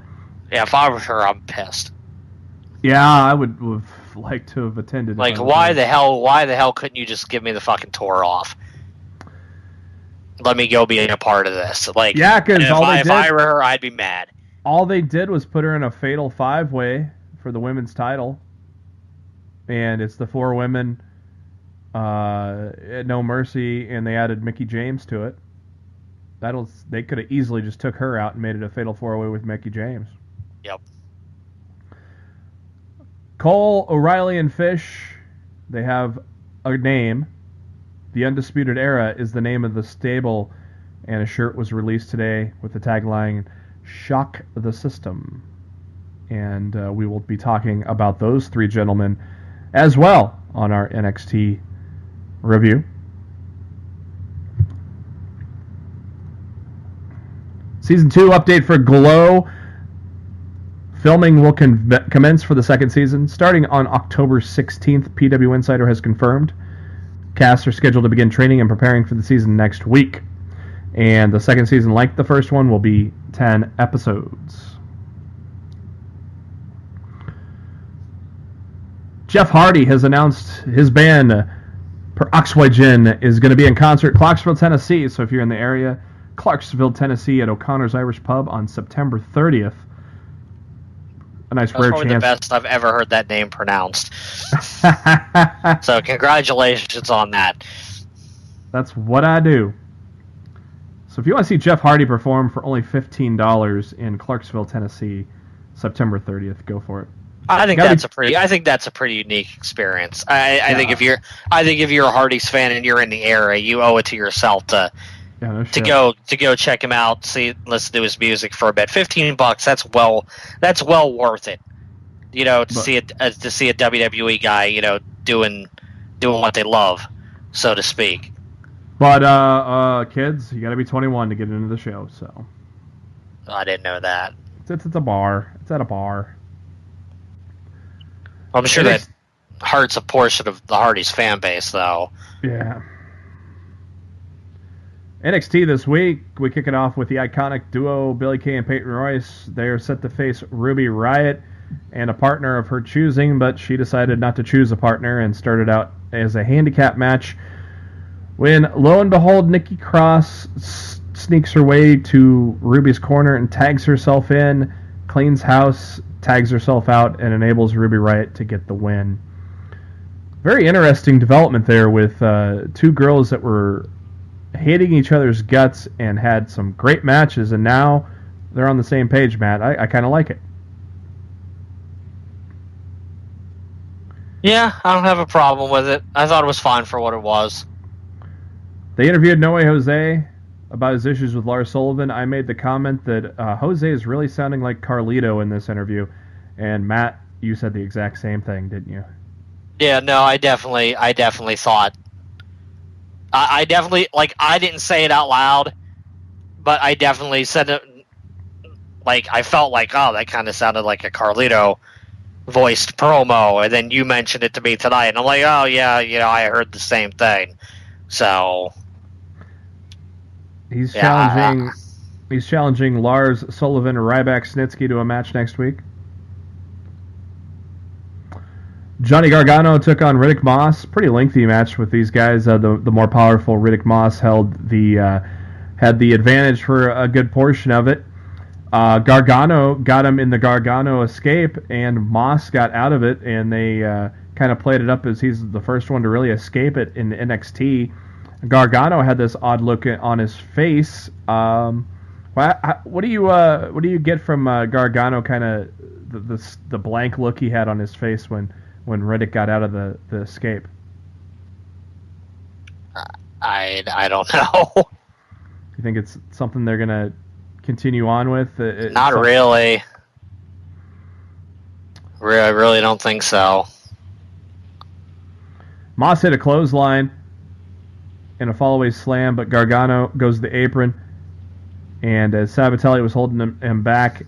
Yeah, if I were her, I'm pissed. Yeah, I would have liked to have attended. Like, why the hell couldn't you just give me the fucking tour off? Let me go be a part of this. Like, yeah, because if I were her, I'd be mad. All they did was put her in a fatal 5-way for the women's title, and it's the 4 women. No Mercy, and they added Mickie James to it. They could have easily just took her out and made it a fatal 4-way with Mickie James. Yep. Cole, O'Reilly, and Fish, they have a name. The Undisputed Era is the name of the stable, and a shirt was released today with the tagline, "Shock the System." And we will be talking about those 3 gentlemen as well on our NXT review. Season 2 update for Glow. Filming will commence for the second season starting on October 16th. PW Insider has confirmed. Casts are scheduled to begin training and preparing for the season next week. And the second season, like the first one, will be 10 episodes. Jeff Hardy has announced his band, Peroxygen, is going to be in concert at Clarksville, Tennessee. So if you're in the area, Clarksville, Tennessee at O'Connor's Irish Pub on September 30th. A nice rare chance. That's probably the best I've ever heard that name pronounced. So congratulations on that. That's what I do. So if you want to see Jeff Hardy perform for only $15 in Clarksville, Tennessee, September 30th, go for it. I think that's a pretty unique experience. I think if you're a Hardy's fan and you're in the area, you owe it to yourself to go check him out, listen to his music for a bit. $15, that's well worth it. To see a WWE guy, doing what they love, so to speak. But kids, you got to be 21 to get into the show. So I didn't know that. It's a bar. It's at a bar. I'm sure that hurts a portion of the Hardy's fan base, though. Yeah. NXT this week, we kick it off with the iconic duo Billie Kay and Peyton Royce. They are set to face Ruby Riott and a partner of her choosing, but she decided not to choose a partner and started out as a handicap match when, lo and behold, Nikki Cross sneaks her way to Ruby's corner and tags herself in, cleans house, tags herself out, and enables Ruby Riott to get the win. Very interesting development there with 2 girls that were hating each other's guts and had some great matches, and now they're on the same page, Matt. I kind of like it. Yeah, I don't have a problem with it. I thought it was fine for what it was. They interviewed No Way Jose about his issues with Lars Sullivan. I made the comment that Jose is really sounding like Carlito in this interview. And Matt, you said the exact same thing, didn't you? Yeah, no, I definitely thought. I definitely, like, I didn't say it out loud, but I definitely said it, like, I felt like, oh, that kind of sounded like a Carlito voiced promo, and then you mentioned it to me tonight, and I'm like, oh, yeah, I heard the same thing. So... He's challenging Lars Sullivan or Ryback Snitsky to a match next week. Johnny Gargano took on Riddick Moss. Pretty lengthy match with these guys. The more powerful Riddick Moss had the advantage for a good portion of it. Gargano got him in the Gargano escape, and Moss got out of it, and they kind of played it up as he's the first one to really escape it in NXT. Gargano had this odd look on his face. What do you get from Gargano? Kind of the blank look he had on his face when Riddick got out of the escape. I don't know. You think it's something they're gonna continue on with? Not really. I really don't think so. Moss hit a clothesline and a fallaway slam, but Gargano goes to the apron, and as Sabatelli was holding him back,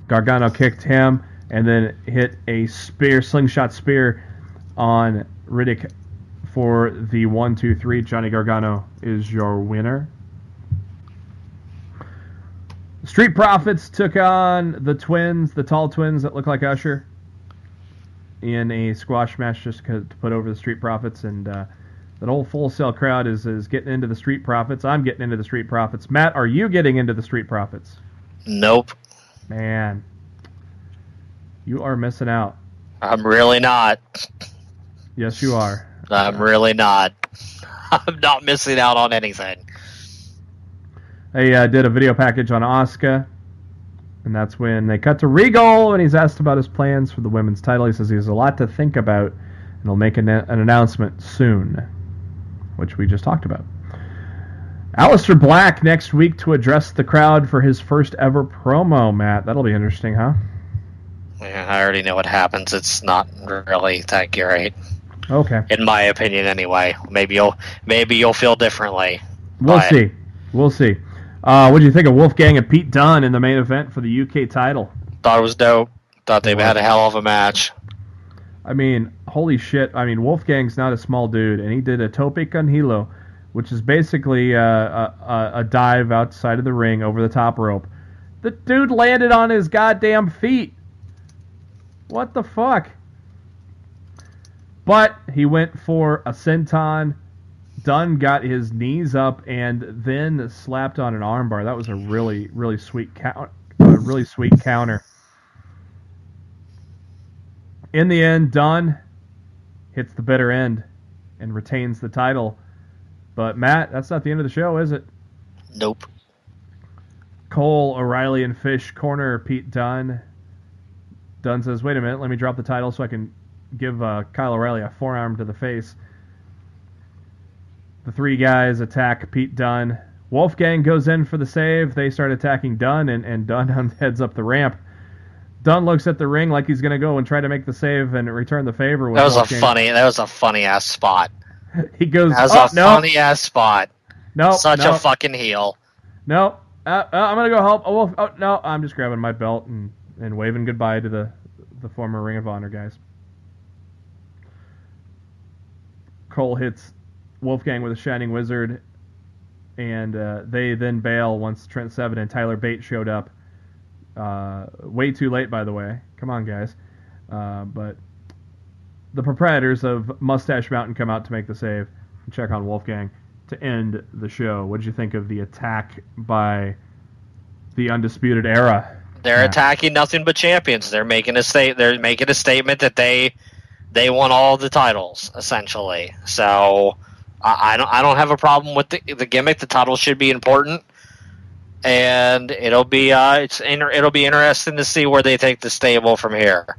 Gargano kicked him and then hit a slingshot spear on Riddick for the 1-2-3. Johnny Gargano is your winner. Street Profits took on the twins, the tall twins that look like Usher, in a squash match just to put over the Street Profits, and that whole Full Sail crowd is getting into the Street Profits. I'm getting into the Street Profits. Matt, are you getting into the Street Profits? Nope. Man, you are missing out. I'm really not. Yes, you are. I'm really not. I'm not missing out on anything. They did a video package on Asuka, and that's when they cut to Regal, and he's asked about his plans for the women's title. He says he has a lot to think about, and he'll make an announcement soon, which we just talked about. Aleister Black next week to address the crowd for his first ever promo, Matt. That'll be interesting, huh? Yeah, I already know what happens. It's not really that great. Okay. In my opinion, anyway. Maybe you'll feel differently. We'll see. What do you think of Wolfgang and Pete Dunne in the main event for the UK title? Thought it was dope. Thought they had a hell of a match. I mean, holy shit. I mean, Wolfgang's not a small dude, and he did a tope con hilo, which is basically a dive outside of the ring over the top rope. The dude landed on his goddamn feet. What the fuck? But he went for a senton. Dunn got his knees up and then slapped on an armbar. That was a really, really sweet counter. In the end, Dunn hits the bitter end and retains the title. But Matt, that's not the end of the show, is it? Nope. Cole, O'Reilly, and Fish corner Pete Dunne. Dunn says, "Wait a minute, let me drop the title so I can give Kyle O'Reilly a forearm to the face." The three guys attack Pete Dunne. Wolfgang goes in for the save. They start attacking Dunne, and Dunne heads up the ramp. Dunne looks at the ring like he's going to go and try to make the save and return the favor. With That was Wolfgang. a funny ass spot. He goes, that was funny ass spot. No, a fucking heel. No, I'm going to go help. Oh, no, I'm just grabbing my belt and waving goodbye to the former Ring of Honor guys. Cole hits Wolfgang with a Shining Wizard, and they then bail once Trent Seven and Tyler Bate showed up. Way too late, by the way. Come on, guys. But the proprietors of Mustache Mountain come out to make the save and check on Wolfgang to end the show. What did you think of the attack by the Undisputed Era? They're attacking nothing but champions. They're making a statement that they won all the titles, essentially. So I don't have a problem with the gimmick. The title should be important. and it'll be it'll be interesting to see where they take the stable from here.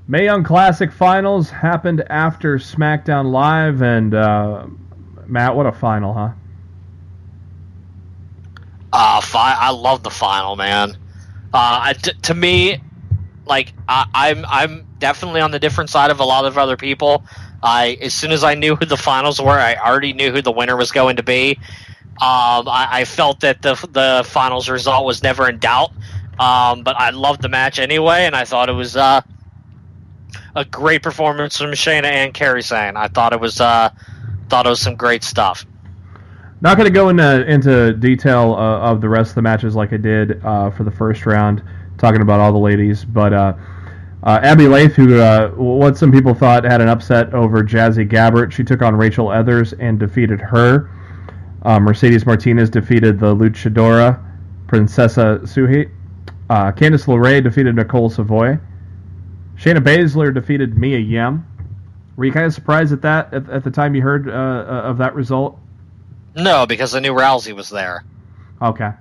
Mae Young Classic finals happened after SmackDown Live, and Matt, what a final, huh? I love the final, man. To me, like I'm definitely on the different side of a lot of other people. As soon as I knew who the finals were, I already knew who the winner was going to be. I felt that the finals result was never in doubt. But I loved the match anyway, and I thought it was a great performance from Shayna and Kairi Sane. I thought it was some great stuff. Not going to go into detail of the rest of the matches like I did for the first round, talking about all the ladies, but Abby Laith, who what some people thought had an upset over Jazzy Gabbert, she took on Rachel Ethers and defeated her. Mercedes Martinez defeated the Luchadora Princesa Suhi. Candice LeRae defeated Nicole Savoy. Shayna Baszler defeated Mia Yim. Were you kind of surprised at that at the time you heard of that result? No, because I knew Rousey was there. Okay.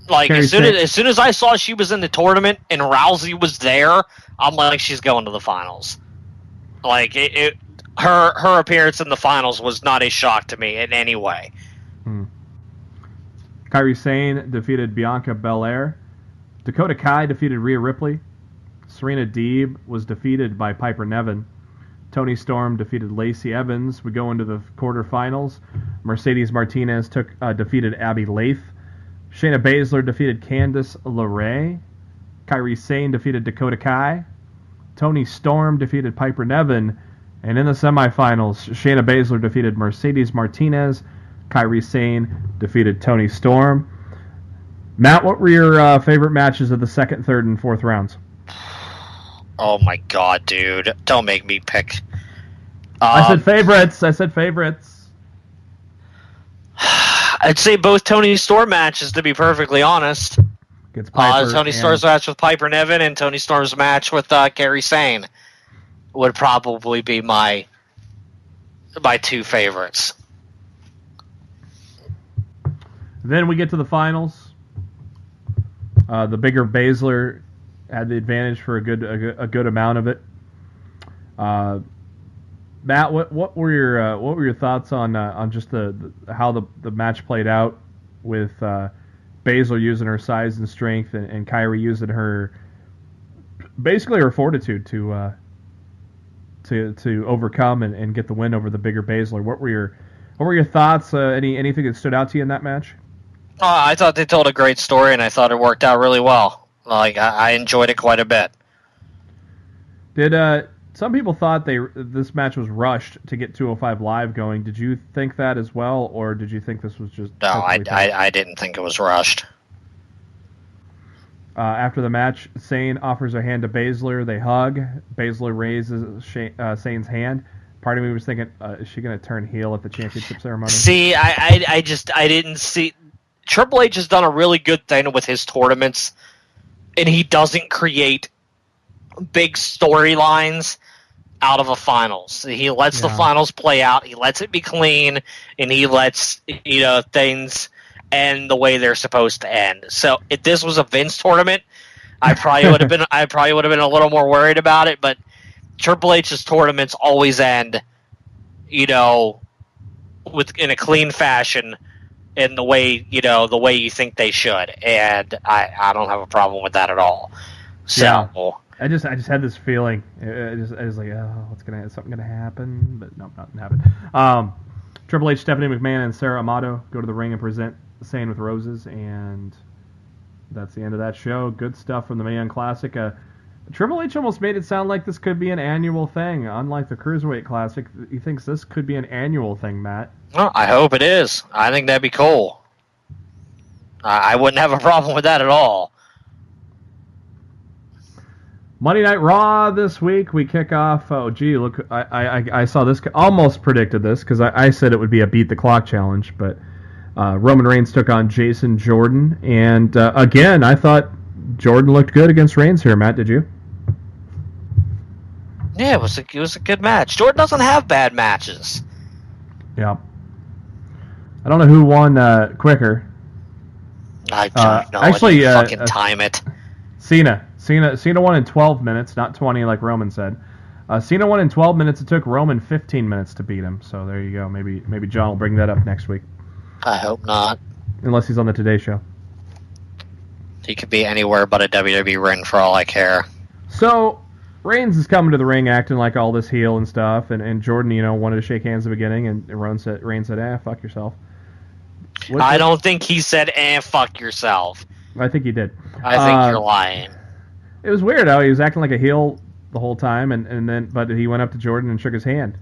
Like, as soon as I saw she was in the tournament and Rousey was there, I'm like, she's going to the finals. Like, her appearance in the finals was not a shock to me in any way. Kairi Sane defeated Bianca Belair. Dakota Kai defeated Rhea Ripley. Serena Deeb was defeated by Piper Niven. Toni Storm defeated Lacey Evans. We go into the quarterfinals. Mercedes Martinez defeated Abby Laith. Shayna Baszler defeated Candice LeRae. Kairi Sane defeated Dakota Kai. Toni Storm defeated Piper Niven. And in the semifinals, Shayna Baszler defeated Mercedes Martinez. Kairi Sane defeated Toni Storm. Matt, what were your favorite matches of the second, third, and fourth rounds? Oh my god, dude. Don't make me pick. I said favorites. I'd say both Toni Storm matches, to be perfectly honest. Toni Storm's match with Piper Niven and Toni Storm's match with Kairi Sane would probably be my two favorites. Then we get to the finals. The bigger Baszler had the advantage for a good amount of it. Matt, what were your thoughts on just how the match played out with Baszler using her size and strength and Kairi using her fortitude to overcome and get the win over the bigger Baszler? What were your thoughts? Anything that stood out to you in that match? I thought they told a great story, and I thought it worked out really well. Like, I enjoyed it quite a bit. Did some people thought this match was rushed to get 205 Live going? Did you think that as well, or did you think this was just... No, I didn't think it was rushed. After the match, Sane offers her hand to Baszler. They hug. Baszler raises Sane's hand. Part of me was thinking, is she going to turn heel at the championship ceremony? See, I didn't see... Triple H has done a really good thing with his tournaments, and he doesn't create big storylines out of a finals. He lets the finals play out. He lets it be clean, and he lets things end the way they're supposed to end. So if this was a Vince tournament, I probably would have been a little more worried about it. But Triple H's tournaments always end, in a clean fashion. In the way you think they should, and I don't have a problem with that at all. So I just had this feeling. I was like, oh, something gonna happen? But no, nothing happened. Triple H, Stephanie McMahon, and Sarah Amato go to the ring and present Sane with Roses, and that's the end of that show. Good stuff from the Mae Young Classic. Triple H almost made it sound like this could be an annual thing, unlike the Cruiserweight Classic. He thinks this could be an annual thing, Matt. Well, I hope it is. I think that'd be cool. I wouldn't have a problem with that at all. Monday Night Raw this week. We kick off. Oh, gee, look! I saw this. Almost predicted this because I said it would be a beat the clock challenge. But Roman Reigns took on Jason Jordan, and again, I thought Jordan looked good against Reigns here. Matt, did you? Yeah, it was a good match. Jordan doesn't have bad matches. Yeah. I don't know who won quicker. I don't know. Actually, fucking time it. Cena won in 12 minutes, not 20 like Roman said. Cena won in 12 minutes. It took Roman 15 minutes to beat him. So there you go. Maybe John will bring that up next week. I hope not. Unless he's on the Today Show. He could be anywhere but a WWE ring for all I care. So Reigns is coming to the ring acting like all this heel and stuff, and Jordan, wanted to shake hands at the beginning, and Reigns said, fuck yourself. I don't think he said, fuck yourself. I think he did. I think you're lying. It was weird how he was acting like a heel the whole time, but he went up to Jordan and shook his hand.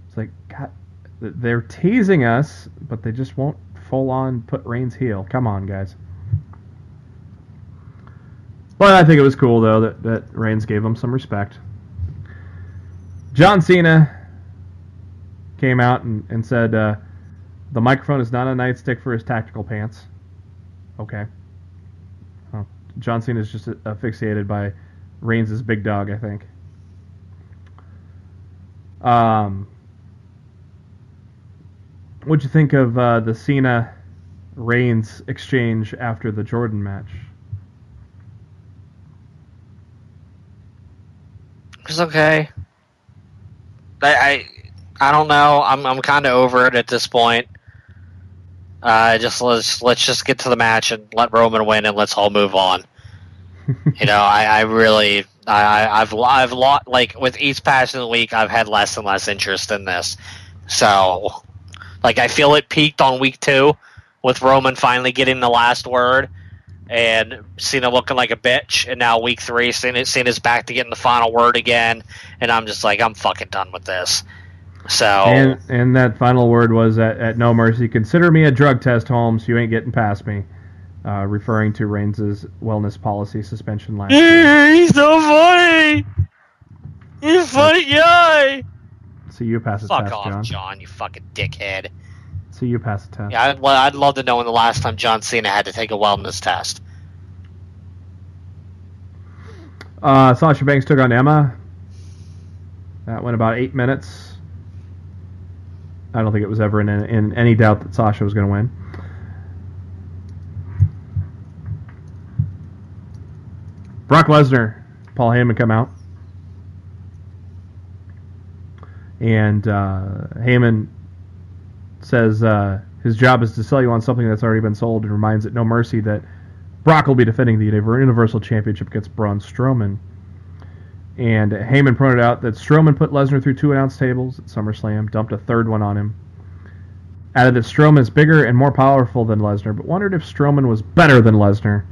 It's like, God, they're teasing us, but they just won't full on put Reigns heel. Come on, guys. But I think it was cool, though, that Reigns gave him some respect. John Cena came out and said, the microphone is not a nightstick for his tactical pants. Okay. Well, John Cena is just asphyxiated by Reigns' big dog, I think. What'd you think of the Cena-Reigns exchange after the Jordan match? It's okay. I don't know. I'm kind of over it at this point. Let's just get to the match and let Roman win, and let's all move on. I've lost, like, with each passing week, I've had less and less interest in this. So, like, I feel it peaked on week 2 with Roman finally getting the last word and Cena looking like a bitch, and now week 3, Cena's back to getting the final word again, and I'm just like, I'm fucking done with this. So, and that final word was at No Mercy, consider me a drug test, Holmes. You ain't getting past me. Referring to Reigns' wellness policy suspension last year. He's so funny. He's a funny guy. See you pass the Fuck test, off, John, you fucking dickhead. See you pass the test. Yeah, I'd love to know when the last time John Cena had to take a wellness test. Sasha Banks took on Emma. That went about 8 minutes. I don't think it was ever in any doubt that Sasha was going to win. Brock Lesnar, Paul Heyman come out. And Heyman says his job is to sell you on something that's already been sold, and reminds at No Mercy that Brock will be defending the Universal Championship against Braun Strowman. And Heyman pointed out that Strowman put Lesnar through 2 announce tables at SummerSlam, dumped a third one on him. Added that Strowman is bigger and more powerful than Lesnar, but wondered if Strowman was better than Lesnar.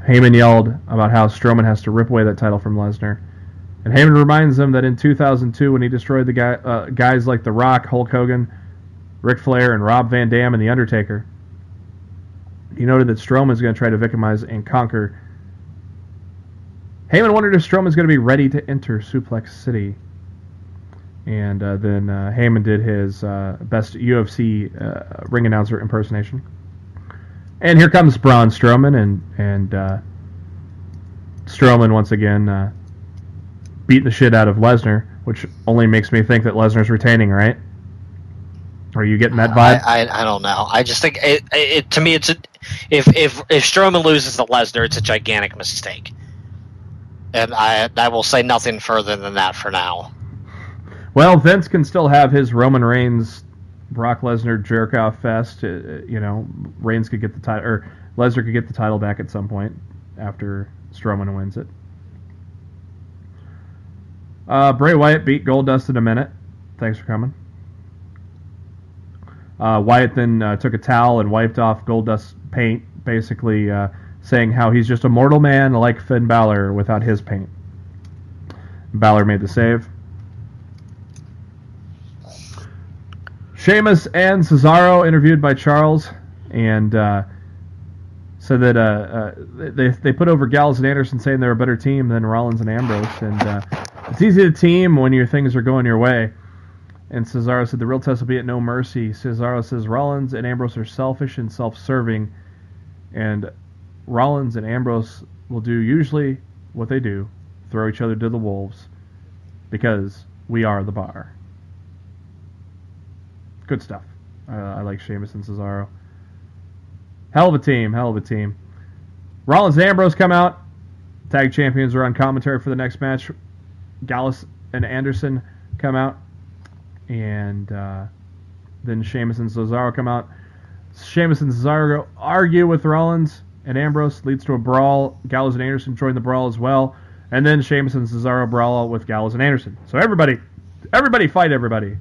Heyman yelled about how Strowman has to rip away that title from Lesnar. And Heyman reminds them that in 2002, when he destroyed the guys like The Rock, Hulk Hogan, Ric Flair, and Rob Van Dam and The Undertaker, he noted that Strowman is going to try to victimize and conquer. Heyman wondered if Strowman's going to be ready to enter Suplex City. And then Heyman did his best UFC ring announcer impersonation. And here comes Braun Strowman, and Strowman once again beating the shit out of Lesnar, which only makes me think that Lesnar's retaining, right? Are you getting that vibe? I don't know. I just think it to me, it's if Strowman loses to Lesnar, it's a gigantic mistake. And I will say nothing further than that for now. Well, Vince can still have his Roman Reigns, Brock Lesnar jerk-off fest. Reigns could get the title, or Lesnar could get the title back at some point after Strowman wins it. Bray Wyatt beat Goldust in a minute. Thanks for coming. Wyatt then took a towel and wiped off Goldust's paint, basically saying how he's just a mortal man like Finn Balor without his paint. Balor made the save. Sheamus and Cesaro interviewed by Charles, and said that they put over Gallows and Anderson, saying they're a better team than Rollins and Ambrose, and it's easy to team when your things are going your way. And Cesaro said the real test will be at No Mercy. Cesaro says Rollins and Ambrose are selfish and self-serving, and Rollins and Ambrose will do usually what they do, throw each other to the wolves, because we are the bar. Good stuff. I like Sheamus and Cesaro. Hell of a team. Rollins and Ambrose come out. Tag champions are on commentary for the next match. Gallus and Anderson come out. And then Sheamus and Cesaro come out. Sheamus and Cesaro argue with Rollins and Ambrose. Leads to a brawl. Gallows and Anderson join the brawl as well. And then Sheamus and Cesaro brawl with Gallows and Anderson. So everybody fight everybody.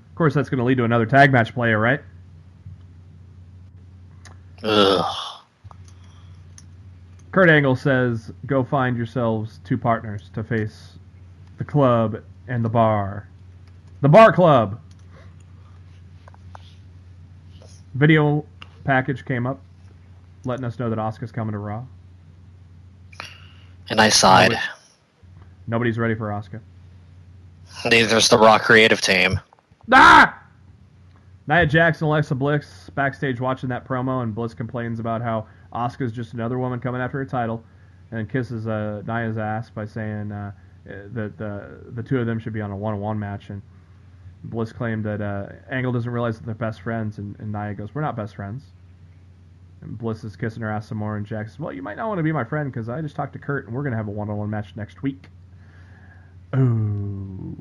Of course, that's going to lead to another tag match player, right? Ugh. Kurt Angle says, go find yourselves 2 partners to face the club and the bar. The Bar Club. Video package came up, letting us know that Asuka's coming to Raw. And I sighed. Nobody's ready for Asuka. Neither's the Raw creative team. Ah! Nia Jax and Alexa Bliss backstage watching that promo, and Bliss complains about how Asuka's just another woman coming after her title, and kisses Nia's ass by saying that the 2 of them should be on a one-on-one match. And Bliss claimed that Angle doesn't realize that they're best friends, and Nia goes, "We're not best friends." And Bliss is kissing her ass some more, and Jax says, "Well, you might not want to be my friend because I just talked to Kurt, and we're going to have a one-on-one match next week." Ooh.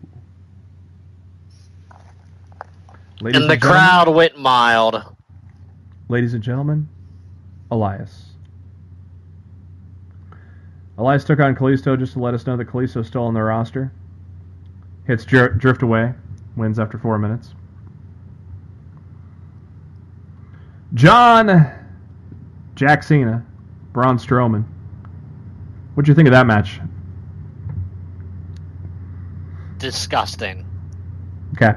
And the crowd went mild. Ladies and gentlemen, Elias. Elias took on Kalisto just to let us know that Kalisto's still on the roster. Hits Drift Away. Wins after 4 minutes. Jack Cena, Braun Strowman. What'd you think of that match? Disgusting. Okay.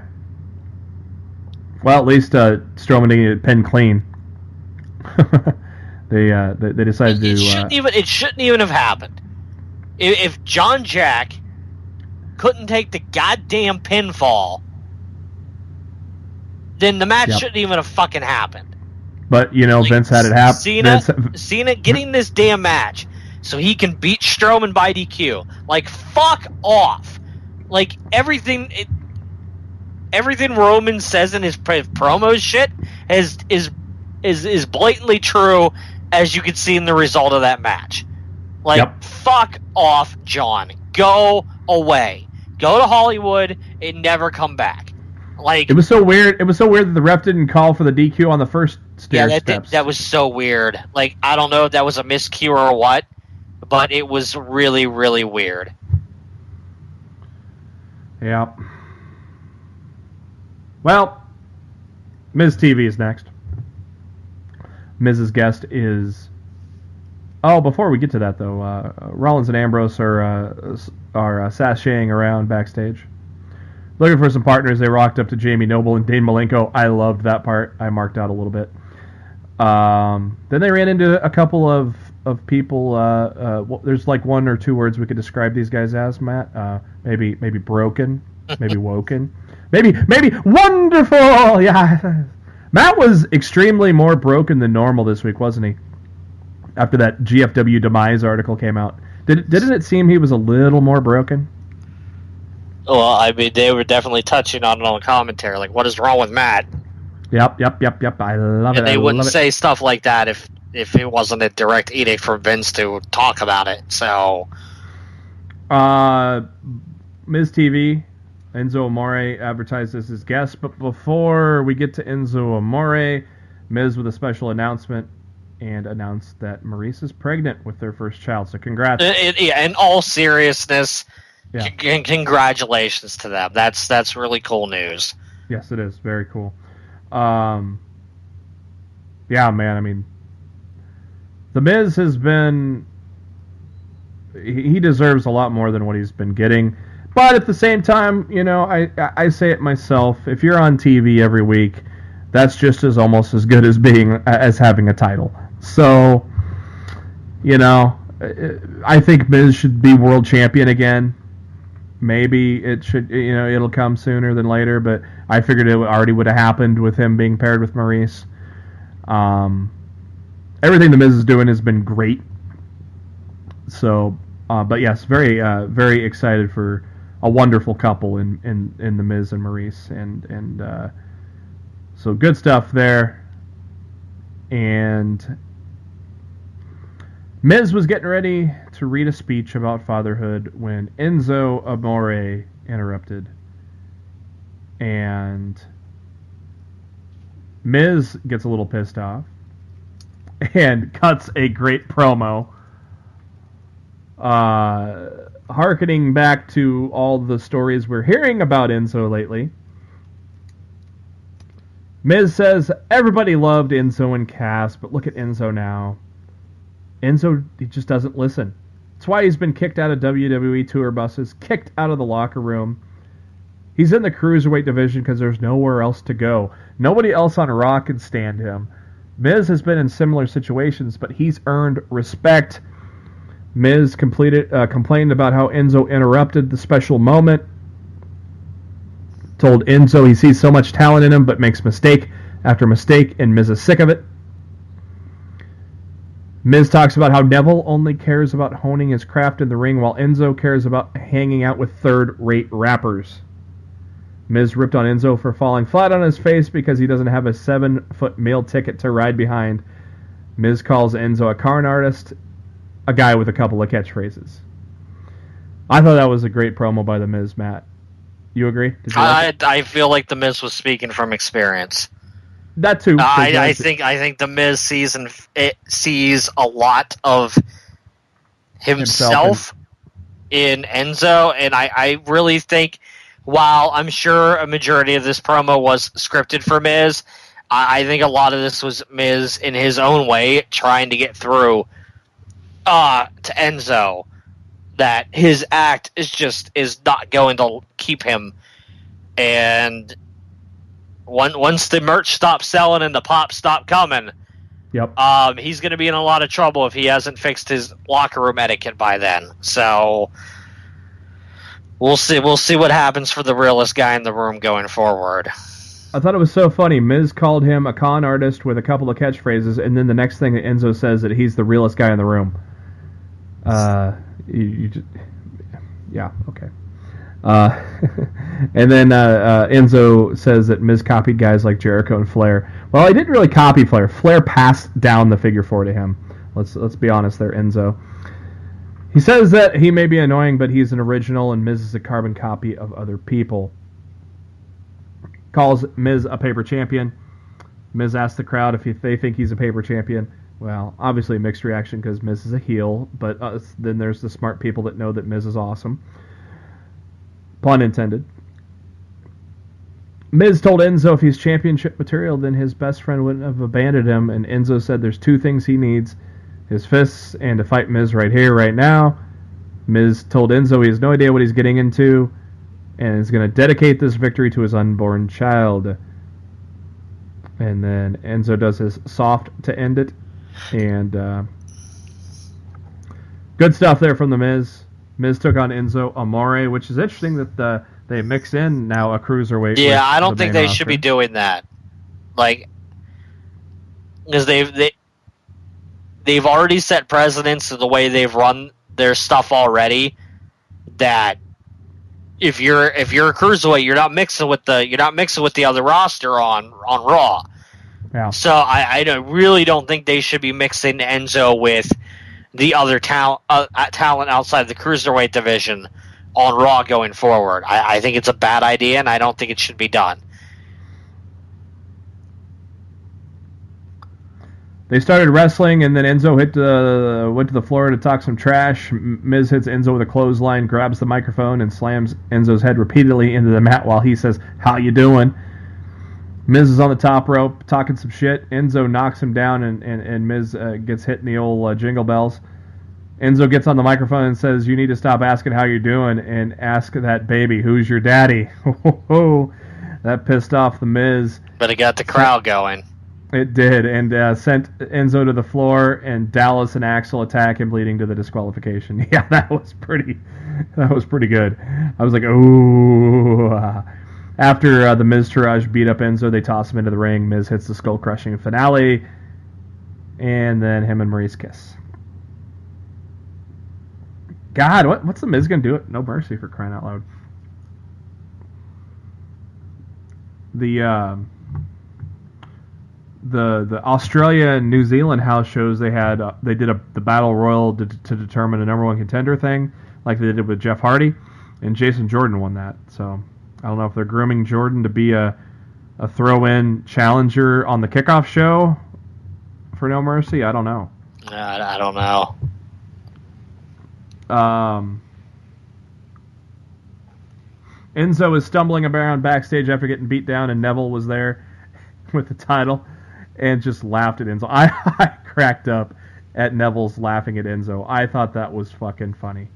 Well, at least Strowman didn't get pinned clean. They decided to. It shouldn't even have happened. If John Jack couldn't take the goddamn pinfall, then the match shouldn't even have fucking happened. But Vince had it happen. Cena getting this damn match so he can beat Strowman by DQ. Like, fuck off. Like, everything Roman says in his promos shit is blatantly true, as you can see in the result of that match. Like, fuck off, John. Go away. Go to Hollywood and never come back. Like, it was so weird. It was so weird that the ref didn't call for the DQ on the first steps. That was so weird. Like, I don't know if that was a miscue or what, but it was really, really weird. Yeah. Well, Miz TV is next. Miz's guest is... Oh, before we get to that, though, Rollins and Ambrose are sashaying around backstage. Looking for some partners. They rocked up to Jamie Noble and Dean Malenko. I loved that part. I marked out a little bit. Then they ran into a couple of people. There's like 1 or 2 words we could describe these guys as, Matt. Maybe broken. Maybe woken. Maybe wonderful. Yeah. Matt was extremely more broken than normal this week, wasn't he? After that GFW Demise article came out. Didn't it seem he was a little more broken? Well, I mean, they were definitely touching on it on the commentary. Like, what is wrong with Matt? Yep. I love it. And they wouldn't say stuff like that if it wasn't a direct edict from Vince to talk about it. So, Miz TV, Enzo Amore advertised as his guest. But before we get to Enzo Amore, Miz with a special announcement and announced that Maurice is pregnant with their first child. So congrats. In all seriousness, congratulations to them. That's really cool news. Yes, it is. Very cool. Yeah, man. I mean, The Miz has been... He deserves a lot more than what he's been getting. But at the same time, I say it myself. If you're on TV every week, that's just almost as good as having a title. So, I think Miz should be world champion again. Maybe it should, it'll come sooner than later, but I figured it already would have happened with him being paired with Maurice. Everything The Miz is doing has been great. So, but yes, very, very excited for a wonderful couple in the Miz and Maurice, and so good stuff there. And Miz was getting ready to read a speech about fatherhood when Enzo Amore interrupted, and Miz gets a little pissed off and cuts a great promo, hearkening back to all the stories we're hearing about Enzo lately. Miz says everybody loved Enzo and Cass, but look at Enzo now. Enzo, he just doesn't listen. That's why he's been kicked out of WWE tour buses, kicked out of the locker room. He's in the cruiserweight division because there's nowhere else to go. Nobody else on Raw can stand him. Miz has been in similar situations, but he's earned respect. Miz complained about how Enzo interrupted the special moment. Told Enzo he sees so much talent in him, but makes mistake after mistake, and Miz is sick of it. Miz talks about how Neville only cares about honing his craft in the ring, while Enzo cares about hanging out with third-rate rappers. Miz ripped on Enzo for falling flat on his face because he doesn't have a 7-foot meal ticket to ride behind. Miz calls Enzo a con artist, a guy with a couple of catchphrases. I thought that was a great promo by The Miz, Matt. You agree? Did you like it? I feel like The Miz was speaking from experience. That too. I think The Miz sees a lot of himself in Enzo, and I really think, while I'm sure a majority of this promo was scripted for Miz, I think a lot of this was Miz in his own way trying to get through to Enzo that his act is not going to keep him. And once the merch stops selling and the pops stop coming, yep, he's going to be in a lot of trouble if he hasn't fixed his locker room etiquette by then. So we'll see what happens for the realest guy in the room going forward. I thought it was so funny. Miz called him a con artist with a couple of catchphrases, and then the next thing that Enzo says that he's the realest guy in the room. Yeah, okay. And then Enzo says that Miz copied guys like Jericho and Flair. Well, he didn't really copy Flair. Flair passed down the figure 4 to him. Let's be honest there, Enzo. He says that he may be annoying, but he's an original, and Miz is a carbon copy of other people. Calls Miz a paper champion. Miz asks the crowd if they think he's a paper champion. Well, obviously a mixed reaction because Miz is a heel, but then there's the smart people that know that Miz is awesome. Pun intended. Miz told Enzo if he's championship material, then his best friend wouldn't have abandoned him, and Enzo said there's 2 things he needs: his fists and to fight Miz right here, right now. Miz told Enzo he has no idea what he's getting into, and is going to dedicate this victory to his unborn child. And then Enzo does his soft to end it. And good stuff there from The Miz. Miz took on Enzo Amore, which is interesting that they mix in now a cruiserweight. Yeah, I don't think they should be doing that. Like, because they've already set precedents to the way they've run their stuff already. That if you're a cruiserweight, you're not mixing with the other roster on Raw. Yeah. So I really don't think they should be mixing Enzo with the other talent outside the cruiserweight division on Raw going forward. I think it's a bad idea, and I don't think it should be done. They started wrestling, and then Enzo went to the floor to talk some trash. Miz hits Enzo with a clothesline, grabs the microphone, and slams Enzo's head repeatedly into the mat while he says, "How you doing?" Miz is on the top rope talking some shit. Enzo knocks him down, and Miz gets hit in the old jingle bells. Enzo gets on the microphone and says, "You need to stop asking how you're doing and ask that baby, who's your daddy?" That pissed off the Miz. But it got the crowd going. It did, and sent Enzo to the floor, and Dallas and Axel attack him, leading to the disqualification. Yeah, that was pretty good. I was like, ooh. After the Miz Taraj beat up Enzo, they toss him into the ring. Miz hits the skull-crushing finale, and then him and Maurice kiss. God, what's the Miz gonna do at No Mercy, for crying out loud? the Australia and New Zealand house shows they had they did the battle royal to determine a number one contender thing, like they did with Jeff Hardy, and Jason Jordan won that. So I don't know if they're grooming Jordan to be a throw-in challenger on the kickoff show for No Mercy. I don't know. I don't know. Enzo is stumbling around backstage after getting beat down, and Neville was there with the title and just laughed at Enzo. I cracked up at Neville's laughing at Enzo. I thought that was fucking funny.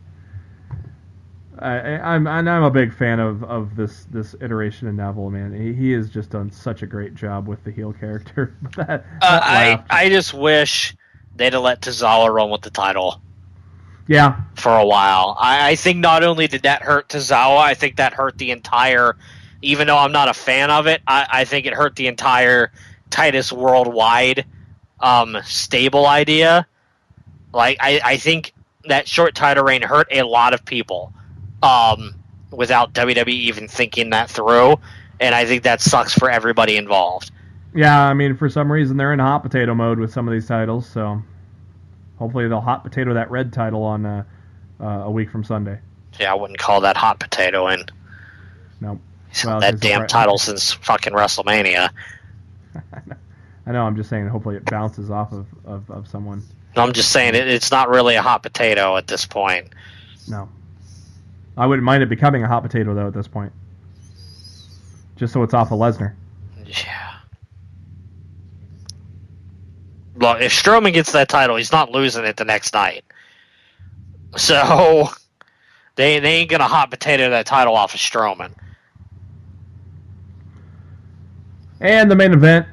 I'm a big fan of this iteration of Neville, man. He has just done such a great job with the heel character. I just wish they'd have let Tozawa run with the title. Yeah. For a while. I think not only did that hurt Tozawa, I think that hurt the entire, even though I'm not a fan of it, I think it hurt the entire Titus Worldwide stable idea. Like, I think that short title reign hurt a lot of people without WWE even thinking that through, and I think that sucks for everybody involved. Yeah, I mean, for some reason they're in hot potato mode with some of these titles, so hopefully they'll hot potato that red title on a week from Sunday. Yeah, I wouldn't call that hot potatoing. Nope. He's had that damn title since fucking WrestleMania. I know, I'm just saying hopefully it bounces off of someone. No, I'm just saying it's not really a hot potato at this point. No. I wouldn't mind it becoming a hot potato, though, at this point. Just so it's off of Lesnar. Yeah. Well, if Strowman gets that title, he's not losing it the next night. So, they ain't going to hot potato that title off of Strowman. And the main event,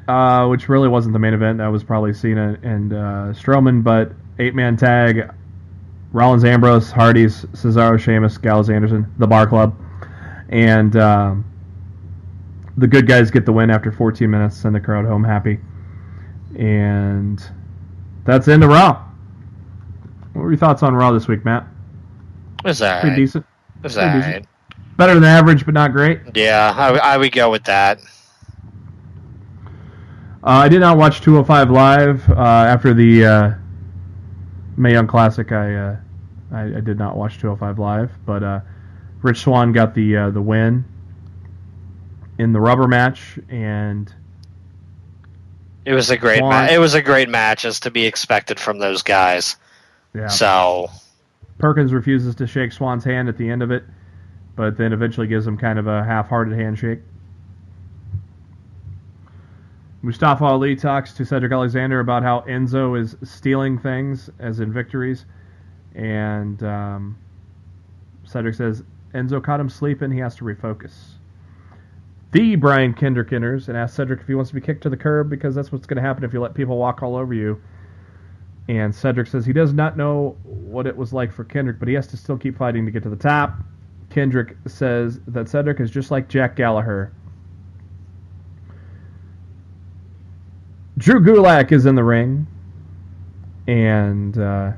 which really wasn't the main event, that was probably Cena and Strowman, but 8-man tag, Rollins, Ambrose, Hardy's, Cesaro, Sheamus, Gallows, Anderson, the Bar Club. And the good guys get the win after 14 minutes, send the crowd home happy. And that's the end of Raw. What were your thoughts on Raw this week, Matt? It was alright. Pretty decent. It was alright. Better than average, but not great. Yeah, I would go with that. I did not watch 205 Live after the Mae Young Classic. I did not watch 205 Live, but Rich Swann got the win in the rubber match, and it was a great match. It was a great match, as to be expected from those guys. Yeah. So Perkins refuses to shake Swann's hand at the end of it, but then eventually gives him kind of a half-hearted handshake. Mustafa Ali talks to Cedric Alexander about how Enzo is stealing things, as in victories. And Cedric says, Enzo caught him sleeping, he has to refocus. The Brian Kendrick enters and asks Cedric if he wants to be kicked to the curb, because that's what's going to happen if you let people walk all over you. And Cedric says he does not know what it was like for Kendrick, but he has to still keep fighting to get to the top. Kendrick says that Cedric is just like Jack Gallagher. Drew Gulak is in the ring, and I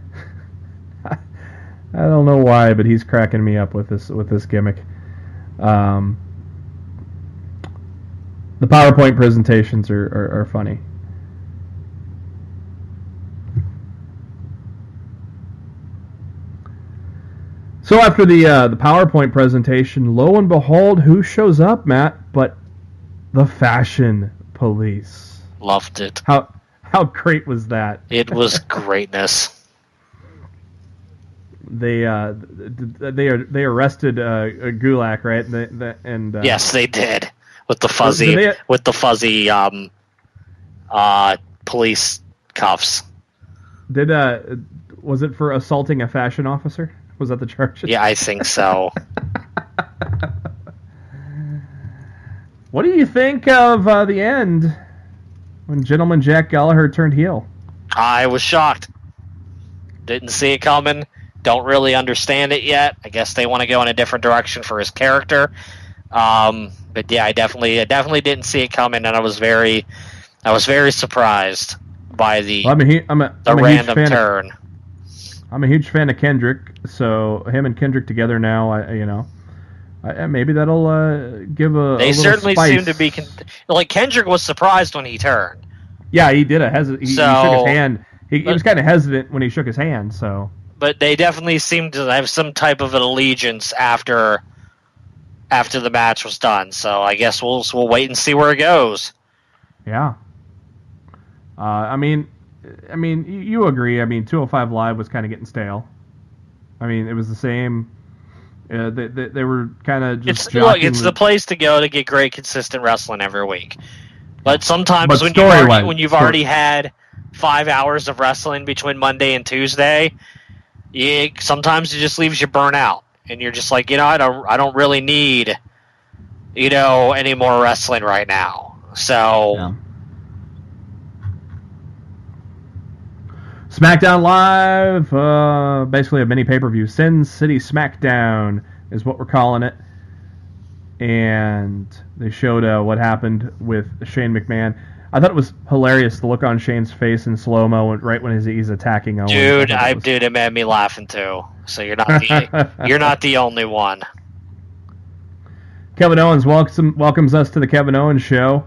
don't know why, but he's cracking me up with this gimmick. The PowerPoint presentations are funny. So after the PowerPoint presentation, lo and behold, who shows up, Matt? But the Fashion Police. Loved it. How great was that? It was greatness. They arrested Gulak, right? Yes, they did, with the fuzzy police cuffs. Was it for assaulting a fashion officer? Was that the charge? Yeah, I think so. What do you think of the end when Gentleman Jack Gallagher turned heel? I was shocked. Didn't see it coming. Don't really understand it yet. I guess they want to go in a different direction for his character. But yeah, I definitely didn't see it coming, and I was very surprised by the random turn. I'm a huge fan of Kendrick, so him and Kendrick together now, Maybe that'll give a They little certainly spice. seem to be like Kendrick was surprised when he turned. Yeah, he did he shook his hand. He was kind of hesitant when he shook his hand. So, but they definitely seemed to have some type of an allegiance after the match was done. So I guess we'll wait and see where it goes. Yeah. I mean, you agree. I mean, 205 Live was kind of getting stale. I mean, it was the same. They were kind of just. It's the place to go to get great, consistent wrestling every week. But sometimes when you've already had 5 hours of wrestling between Monday and Tuesday, sometimes it just leaves you burnt out, and you're just like, I don't really need, any more wrestling right now. So. Yeah. SmackDown Live, basically a mini pay-per-view. Sin City SmackDown is what we're calling it. And they showed what happened with Shane McMahon. I thought it was hilarious, the look on Shane's face in slow-mo right when he's attacking Owens. Dude, it made me laughing too. So you're not the only one. Kevin Owens welcomes us to the Kevin Owens show.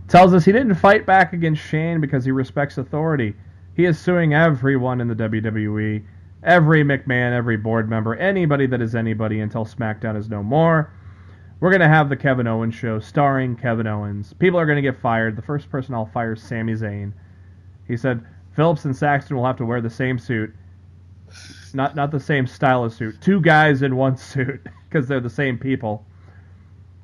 Tells us he didn't fight back against Shane because he respects authority. He is suing everyone in the WWE, every McMahon, every board member, anybody that is anybody until SmackDown is no more. We're going to have the Kevin Owens show starring Kevin Owens. People are going to get fired. The first person I'll fire is Sami Zayn. He said Phillips and Saxton will have to wear the same suit. Not the same style of suit. 2 guys in one suit because they're the same people.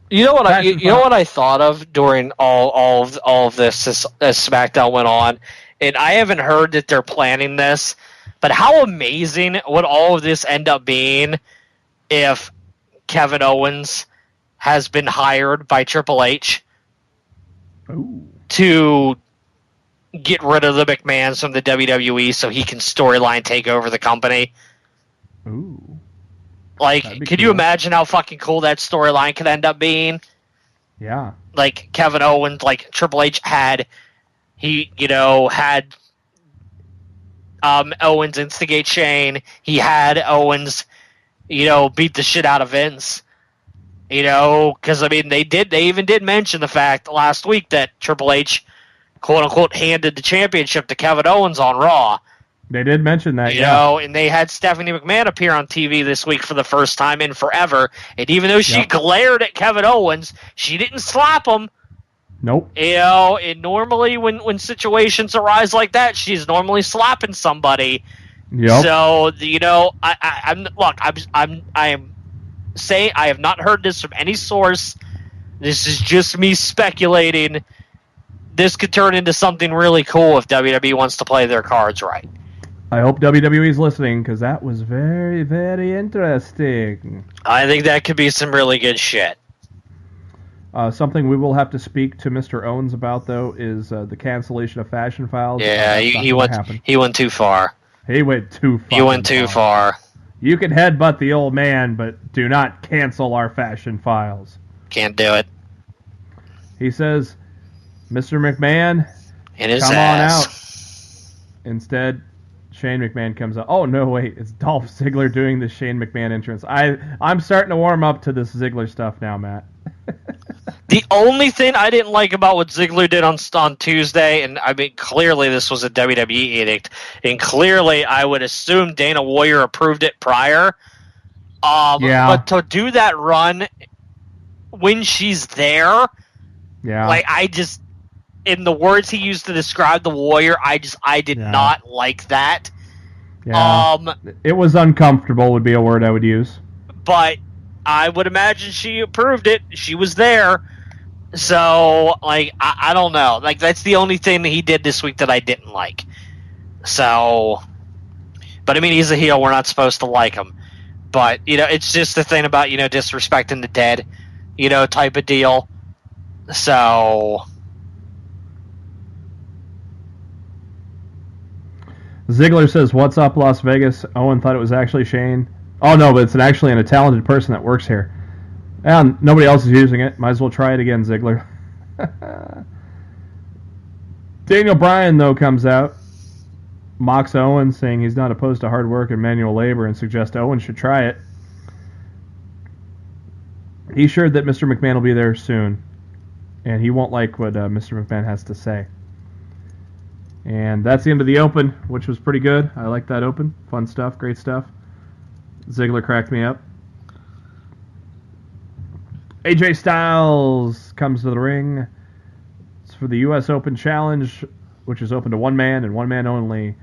You know what I thought of during all of this as SmackDown went on? And I haven't heard that they're planning this, but how amazing would all of this end up being if Kevin Owens has been hired by Triple H to get rid of the McMahons from the WWE so he can storyline take over the company? Ooh. Could you imagine how fucking cool that storyline could end up being? Yeah. Like, Kevin Owens, like, Triple H had Owens instigate Shane. He had Owens, beat the shit out of Vince. Because, they even did mention the fact last week that Triple H, quote-unquote, handed the championship to Kevin Owens on Raw. They did mention that, And they had Stephanie McMahon appear on TV this week for the first time in forever. And even though she glared at Kevin Owens, she didn't slap him. Nope. And normally when situations arise like that, she's normally slapping somebody. Yep. So, I am saying I have not heard this from any source. This is just me speculating. This could turn into something really cool if WWE wants to play their cards right. I hope WWE is listening, because that was very, very interesting. I think that could be some really good shit. Something we will have to speak to Mr. Owens about, though, is the cancellation of Fashion Files. Yeah, he went too far. He went too far. He went too far. You can headbutt the old man, but do not cancel our Fashion Files. Can't do it. He says, Mr. McMahon, in his come ass. on out. Instead, Shane McMahon comes out. Oh, no, wait. It's Dolph Ziggler doing the Shane McMahon entrance. I'm starting to warm up to this Ziggler stuff now, Matt. The only thing I didn't like about what Ziggler did on Tuesday, and clearly this was a WWE edict, and clearly I would assume Dana Warrior approved it prior. But to do that run when she's there, in the words he used to describe the Warrior, I did not like that. Yeah. It was uncomfortable would be a word I would use. But I would imagine she approved it. She was there. So, I don't know. That's the only thing that he did this week that I didn't like. So, but he's a heel. We're not supposed to like him. But, it's just the thing about, disrespecting the dead, type of deal. So. Ziggler says, "What's up, Las Vegas?" Owen thought it was actually Shane. Oh, no, but it's actually a talented person that works here. And nobody else is using it. Might as well try it again, Ziggler. Daniel Bryan, though, comes out. Mocks Owen, saying he's not opposed to hard work and manual labor, and suggests Owen should try it. He assured that Mr. McMahon will be there soon, and he won't like what Mr. McMahon has to say. And that's the end of the Open, which was pretty good. I like that Open. Fun stuff, great stuff. Ziggler cracked me up. AJ Styles comes to the ring. It's for the U.S. Open Challenge, which is open to one man and one man only.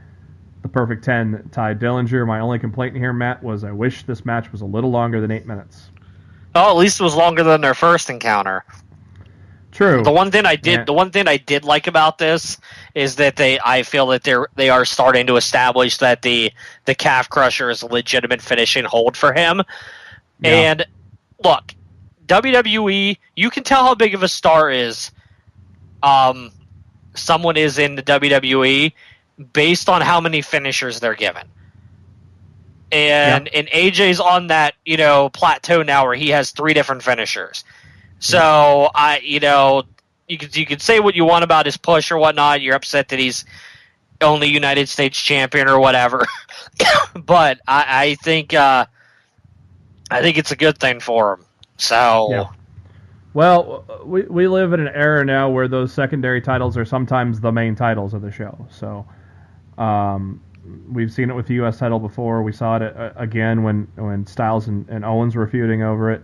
The Perfect 10, Ty Dillinger. My only complaint here, Matt, was I wish this match was a little longer than 8 minutes. Oh, at least it was longer than their first encounter. True. The one thing I did like about this is that I feel that they are starting to establish that the calf crusher is a legitimate finishing hold for him. Yeah. And look, WWE, you can tell how big of a star someone is in the WWE based on how many finishers they're given. And AJ's on that, plateau now where he has 3 different finishers. So you could say what you want about his push or whatnot. You're upset that he's only United States champion or whatever, but I think it's a good thing for him. So, yeah. Well, we live in an era now where those secondary titles are sometimes the main titles of the show. So, we've seen it with the U.S. title before. We saw it again when Styles and Owens were feuding over it.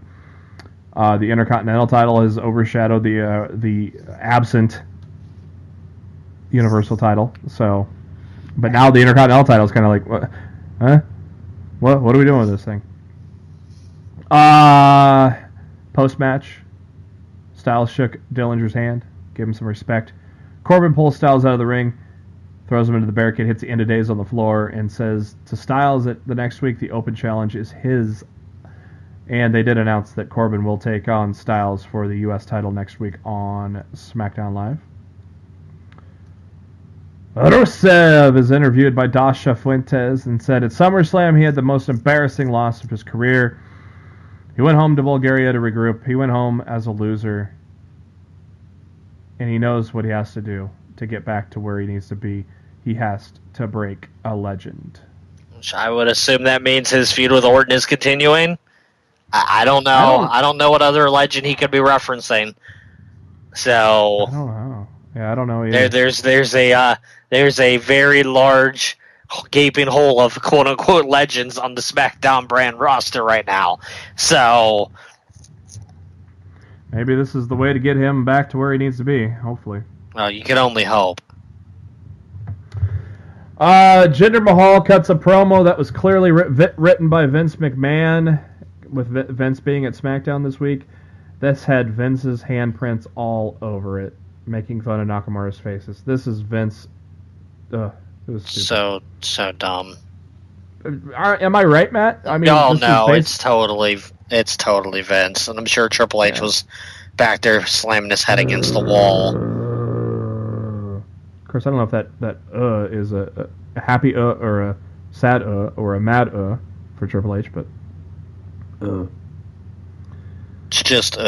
The Intercontinental title has overshadowed the absent Universal title. So, but now the Intercontinental title is kind of like, what? Huh? What are we doing with this thing? Post match, Styles shook Dillinger's hand, gave him some respect. Corbin pulls Styles out of the ring, throws him into the barricade, hits the end of days on the floor, and says to Styles that the next week the Open Challenge is his. And they did announce that Corbin will take on Styles for the U.S. title next week on SmackDown Live. Rusev is interviewed by Dasha Fuentes and said at SummerSlam he had the most embarrassing loss of his career. He went home to Bulgaria to regroup. He went home as a loser. And he knows what he has to do to get back to where he needs to be. He has to break a legend. Which I would assume that means his feud with Orton is continuing. I don't know. I don't know what other legend he could be referencing. So I don't know. Yeah, I don't know either. There's a very large gaping hole of quote unquote legends on the SmackDown brand roster right now. So maybe this is the way to get him back to where he needs to be. Hopefully. Well, you can only hope. Jinder Mahal cuts a promo that was clearly written by Vince McMahon. With Vince being at SmackDown this week, this had Vince's handprints all over it, making fun of Nakamura's faces. This is Vince. It was stupid. So dumb. Am I right, Matt? I mean, it's totally Vince, and I'm sure Triple H was back there slamming his head against the wall. Of course, I don't know if that is a happy or a sad or a mad for Triple H, but. It's just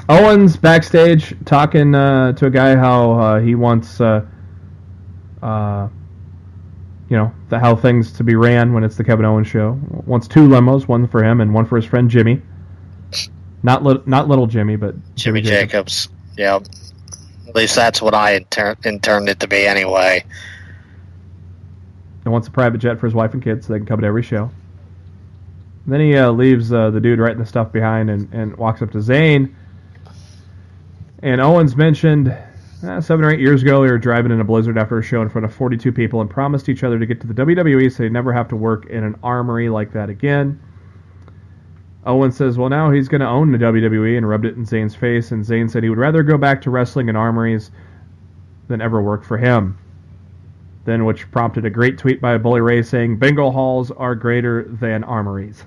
Owens backstage talking to a guy how he wants how things to be ran when it's the Kevin Owens show. Wants 2 limos, one for him and one for his friend Jimmy. Not little Jimmy, but Jimmy Jacobs. Yeah, at least that's what I interned it to be anyway. And wants a private jet for his wife and kids so they can come to every show. Then he leaves the dude writing the stuff behind and walks up to Zayn. And Owens mentioned 7 or 8 years ago we were driving in a blizzard after a show in front of 42 people and promised each other to get to the WWE so they'd never have to work in an armory like that again. Owens says, well, now he's going to own the WWE and rubbed it in Zayn's face. And Zayn said he would rather go back to wrestling in armories than ever work for him. Then, which prompted a great tweet by Bully Ray saying, bingo halls are greater than armories.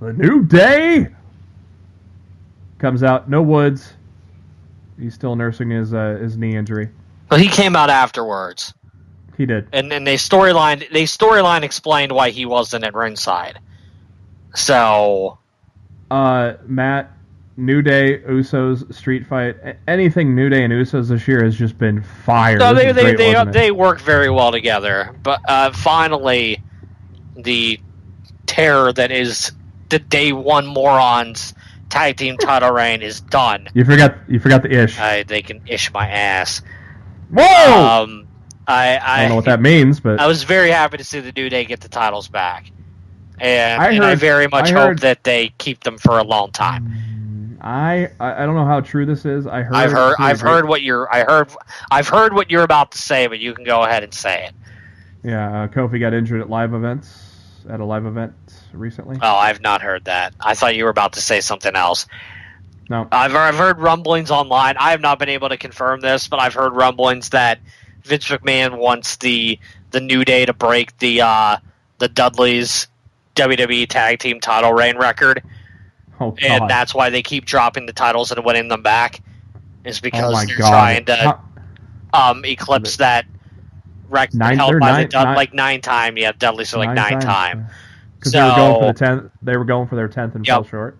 The New Day comes out. No Woods. He's still nursing his knee injury. Well, he came out afterwards. He did. And then they storyline explained why he wasn't at ringside. So Matt, New Day, Usos, Street Fight, anything New Day and Usos this year has just been fire. No, they work very well together. But finally, the terror that is the Day One Morons tag team title reign is done. You forgot the ish. They can ish my ass. Whoa! I don't know what that means, but I was very happy to see the New Day get the titles back, and I very much hope that they keep them for a long time. I don't know how true this is. I've heard what you're about to say, but you can go ahead and say it. Yeah, Kofi got injured at a live event recently. Oh, I've not heard that. I thought you were about to say something else. No, I've heard rumblings online. I have not been able to confirm this, but I've heard rumblings that Vince McMahon wants the New Day to break the Dudleys WWE Tag Team title reign record. Oh, God. And that's why they keep dropping the titles and winning them back. Is because they're God. trying to eclipse that record held by the like 9 time. Yeah, Dudleys are like 9 time. Because they were going for the 10th. They were going for their 10th and fell short.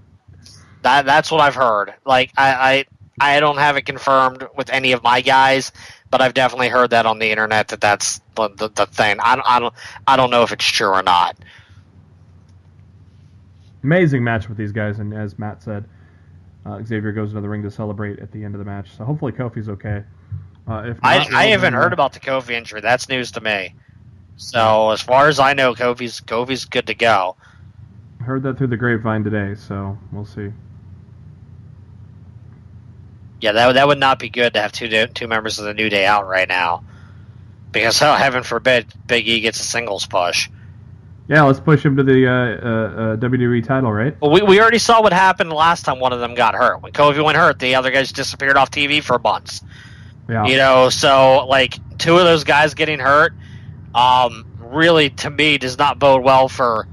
That's what I've heard. Like I don't have it confirmed with any of my guys, but I've definitely heard that on the internet that's the thing. I don't know if it's true or not. Amazing match with these guys, and as Matt said, Xavier goes into the ring to celebrate at the end of the match. So hopefully Kofi's okay. If not, I haven't heard about the Kofi injury. That's news to me. So as far as I know, Kofi's good to go. Heard that through the grapevine today, so we'll see. Yeah, that would not be good to have two members of the New Day out right now. Because, heaven forbid, Big E gets a singles push. Yeah, let's push him to the WWE title, right? Well, we already saw what happened last time one of them got hurt. When Kofi went hurt, the other guys disappeared off TV for months. Yeah. So, like, 2 of those guys getting hurt, really, to me, does not bode well for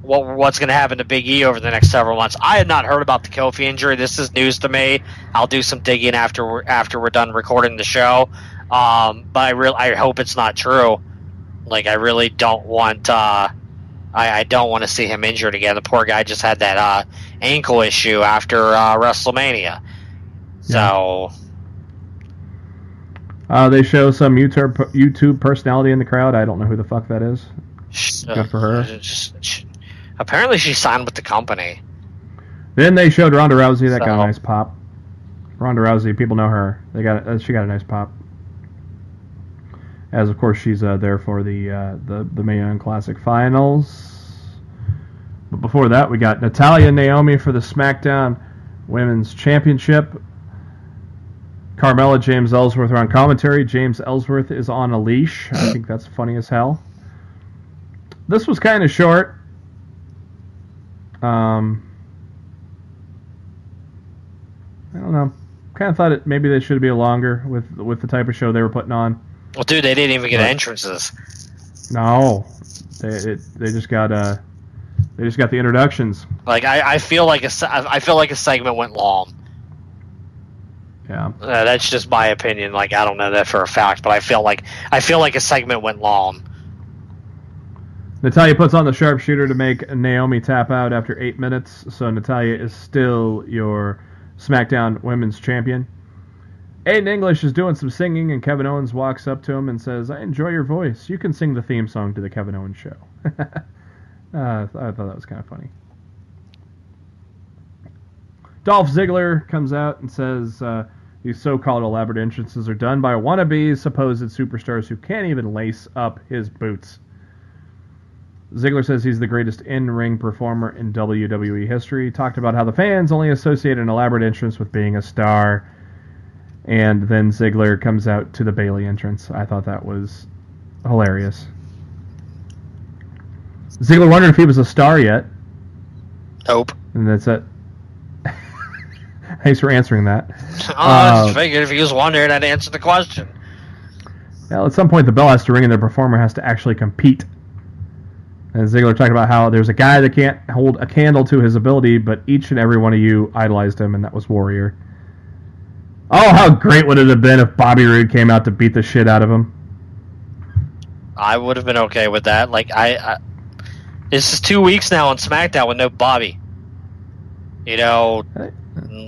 what's going to happen to Big E over the next several months. I had not heard about the Kofi injury. This is news to me. I'll do some digging after we're done recording the show. But I hope it's not true. Like, I really don't want I don't want to see him injured again. The poor guy just had that ankle issue after WrestleMania. So they show some YouTube personality in the crowd. I don't know who the fuck that is. Good for her. Apparently she signed with the company. Then they showed Ronda Rousey. That got a nice pop. Ronda Rousey, people know her. She got a nice pop. As, of course, she's there for the Mae Young Classic finals. But before that, we got Natalya and Naomi for the SmackDown Women's Championship. Carmella, James Ellsworth are on commentary. James Ellsworth is on a leash. I think that's funny as hell. This was kind of short. I don't know. Kind of thought maybe they should be longer with the type of show they were putting on. Well, dude, they didn't even get entrances. No, they just got the introductions. Like I feel like a segment went long. Yeah, that's just my opinion. Like, I don't know that for a fact, but I feel like a segment went long. Natalya puts on the sharpshooter to make Naomi tap out after 8 minutes, so Natalya is still your SmackDown Women's Champion. Aiden English is doing some singing, and Kevin Owens walks up to him and says, "I enjoy your voice. You can sing the theme song to the Kevin Owens show." I thought that was kind of funny. Dolph Ziggler comes out and says these so-called elaborate entrances are done by wannabe supposed superstars who can't even lace up his boots. Ziggler says he's the greatest in-ring performer in WWE history. He talked about how the fans only associate an elaborate entrance with being a star. And then Ziggler comes out to the Bayley entrance. I thought that was hilarious. Ziggler wondered if he was a star yet. Nope. And that's it. Thanks for answering that. I just figured if he was wondering, I'd answer the question. Well, at some point, the bell has to ring and the performer has to actually compete. And Ziggler talked about how there's a guy that can't hold a candle to his ability, but each and every one of you idolized him, and that was Warrior. Oh, how great would it have been if Bobby Roode came out to beat the shit out of him? I would have been okay with that. Like, this is 2 weeks now on SmackDown with no Bobby. A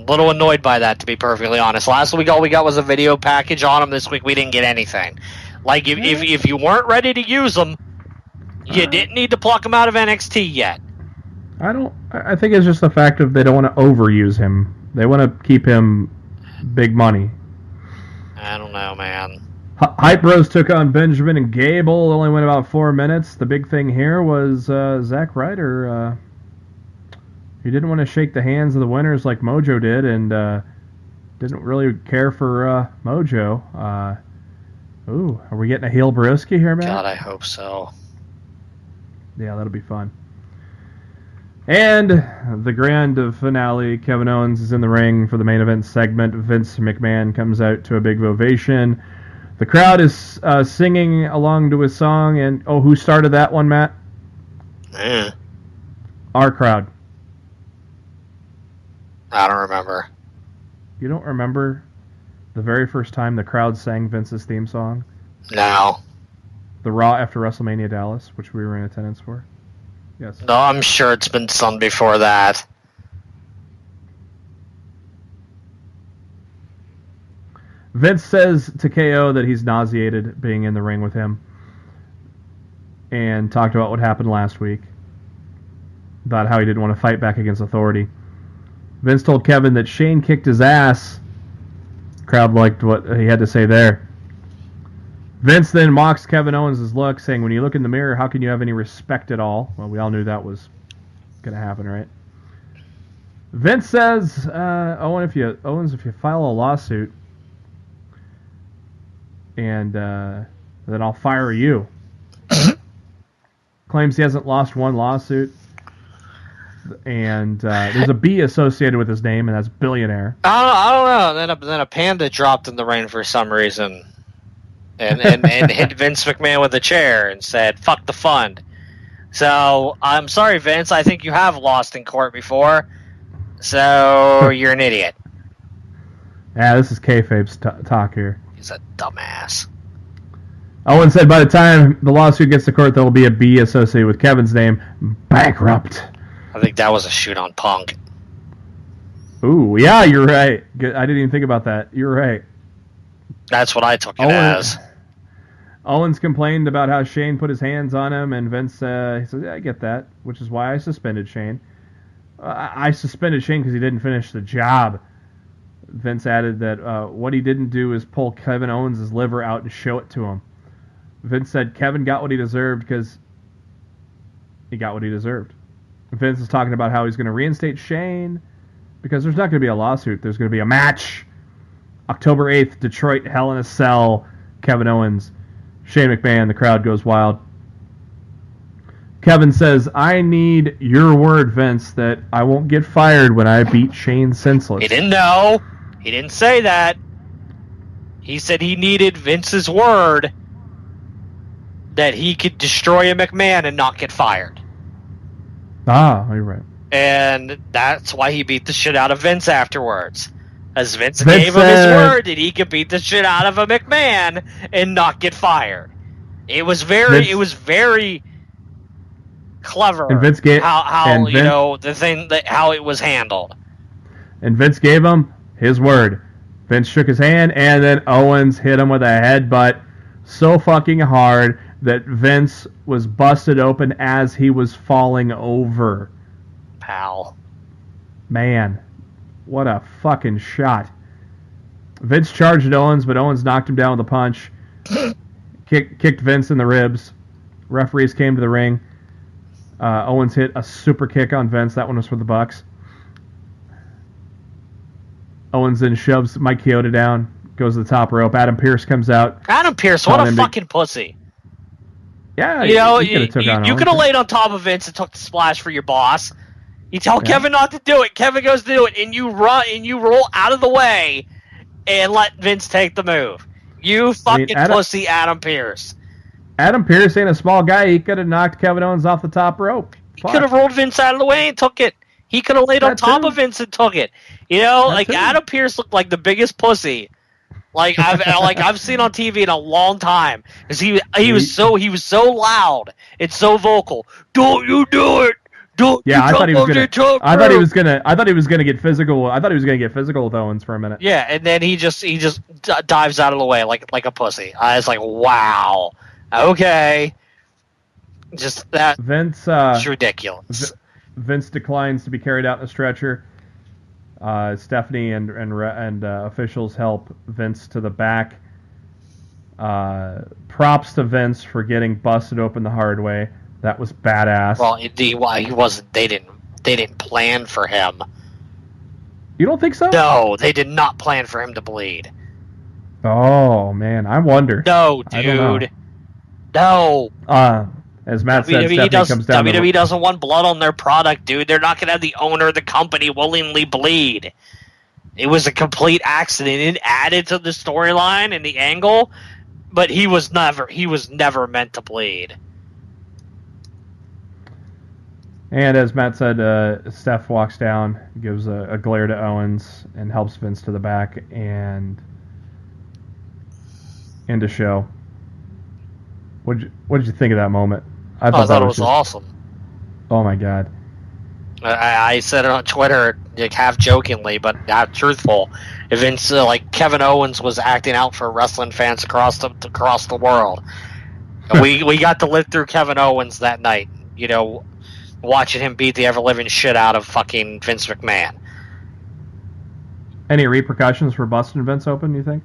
little annoyed by that, to be perfectly honest. Last week, all we got was a video package on him. This week, we didn't get anything. Like, if you weren't ready to use him, You didn't need to pluck him out of NXT yet. I think it's just the fact of they don't want to overuse him. They want to keep him big money. I don't know, man. Hype Bros took on Benjamin and Gable. It only went about 4 minutes. The big thing here was Zack Ryder. He didn't want to shake the hands of the winners like Mojo did, and didn't really care for Mojo. Ooh, are we getting a heel Broski here, man? God, I hope so. Yeah, that'll be fun. And the grand finale, Kevin Owens is in the ring for the main event segment. Vince McMahon comes out to a big ovation. The crowd is singing along to his song, and who started that one, Matt? Our crowd. I don't remember. You don't remember the very first time the crowd sang Vince's theme song? No. The Raw after WrestleMania Dallas, which we were in attendance for? Yes. No, I'm sure it's been sung before that. Vince says to KO that he's nauseated being in the ring with him, and talked about what happened last week, about how he didn't want to fight back against authority. Vince told Kevin that Shane kicked his ass. Crowd liked what he had to say there. Vince then mocks Kevin Owens' look, saying, when you look in the mirror, how can you have any respect at all? Well, we all knew that was going to happen, right? Vince says, Owens, if you file a lawsuit, and then I'll fire you. Claims he hasn't lost one lawsuit. And there's a B associated with his name, and that's Billionaire. I don't know. Then a panda dropped in the ring for some reason, and hit Vince McMahon with a chair and said, "Fuck the fund." So I'm sorry, Vince. I think you have lost in court before, so you're an idiot. Yeah, this is kayfabe's talk here. He's a dumbass. Owen said by the time the lawsuit gets to court, there will be a B associated with Kevin's name. Bankrupt. I think that was a shoot on Punk. Ooh, yeah, you're right. Good. I didn't even think about that. You're right. That's what I took it as. Owens complained about how Shane put his hands on him, and Vince he says, yeah, I get that, which is why I suspended Shane. I suspended Shane because he didn't finish the job. Vince added that what he didn't do is pull Kevin Owens' liver out and show it to him. Vince said Kevin got what he deserved because he got what he deserved. Vince is talking about how he's going to reinstate Shane because there's not going to be a lawsuit. There's going to be a match. October 8th, Detroit, Hell in a Cell, Kevin Owens, Shane McMahon. The crowd goes wild. Kevin says, I need your word, Vince, that I won't get fired when I beat Shane senseless. He didn't know. He didn't say that. He said he needed Vince's word that he could destroy a McMahon and not get fired. Ah, you're right. And that's why he beat the shit out of Vince afterwards. As Vince gave him his word that he could beat the shit out of a McMahon and not get fired. It was very clever and Vince gave, how it was handled. And Vince gave him his word. Vince shook his hand, and then Owens hit him with a headbutt so fucking hard that Vince was busted open as he was falling over. Pal. Man, what a fucking shot. Vince charged at Owens, but Owens knocked him down with a punch. Kicked Vince in the ribs. Referees came to the ring. Owens hit a super kick on Vince. That one was for the Bucks. Owens then shoves Mike Chioda down, goes to the top rope. Adam Pearce comes out. Adam Pearce, what a fucking pussy. Yeah, you could have laid on top of Vince and took the splash for your boss. You tell Kevin not to do it. Kevin goes to do it, and you run and you roll out of the way and let Vince take the move. You fucking pussy, Adam Pearce. Adam Pearce ain't a small guy. He could have knocked Kevin Owens off the top rope. He could have rolled Vince out of the way and took it. He could have laid on top of Vince and took it. Adam Pearce looked like the biggest pussy I've seen on TV in a long time. Because he was so loud and so vocal. Don't you do it! I thought he was gonna get physical. I thought he was gonna get physical with Owens for a minute. Yeah, and then he just dives out of the way like a pussy. I was like, wow, okay. Just that. Vince. It's ridiculous. Vince declines to be carried out in a stretcher. Stephanie and officials help Vince to the back. Props to Vince for getting busted open the hard way. That was badass. Well, he wasn't. They didn't plan for him. You don't think so? No, they did not plan for him to bleed. Oh man, I wonder. No, dude. No. As Matt said, Stephanie comes down. WWE doesn't want blood on their product, dude. They're not going to have the owner of the company willingly bleed. It was a complete accident. It added to the storyline and the angle, but he was never meant to bleed. And as Matt said, Steph walks down, gives a glare to Owens, and helps Vince to the back and into show. What did you think of that moment? I thought it was awesome. Oh my god! I said it on Twitter, like half jokingly, but half truthful. If Vince, like Kevin Owens, was acting out for wrestling fans across the world, we got to live through Kevin Owens that night. You know, watching him beat the ever living shit out of fucking Vince McMahon. Any repercussions for busting Vince open? You think?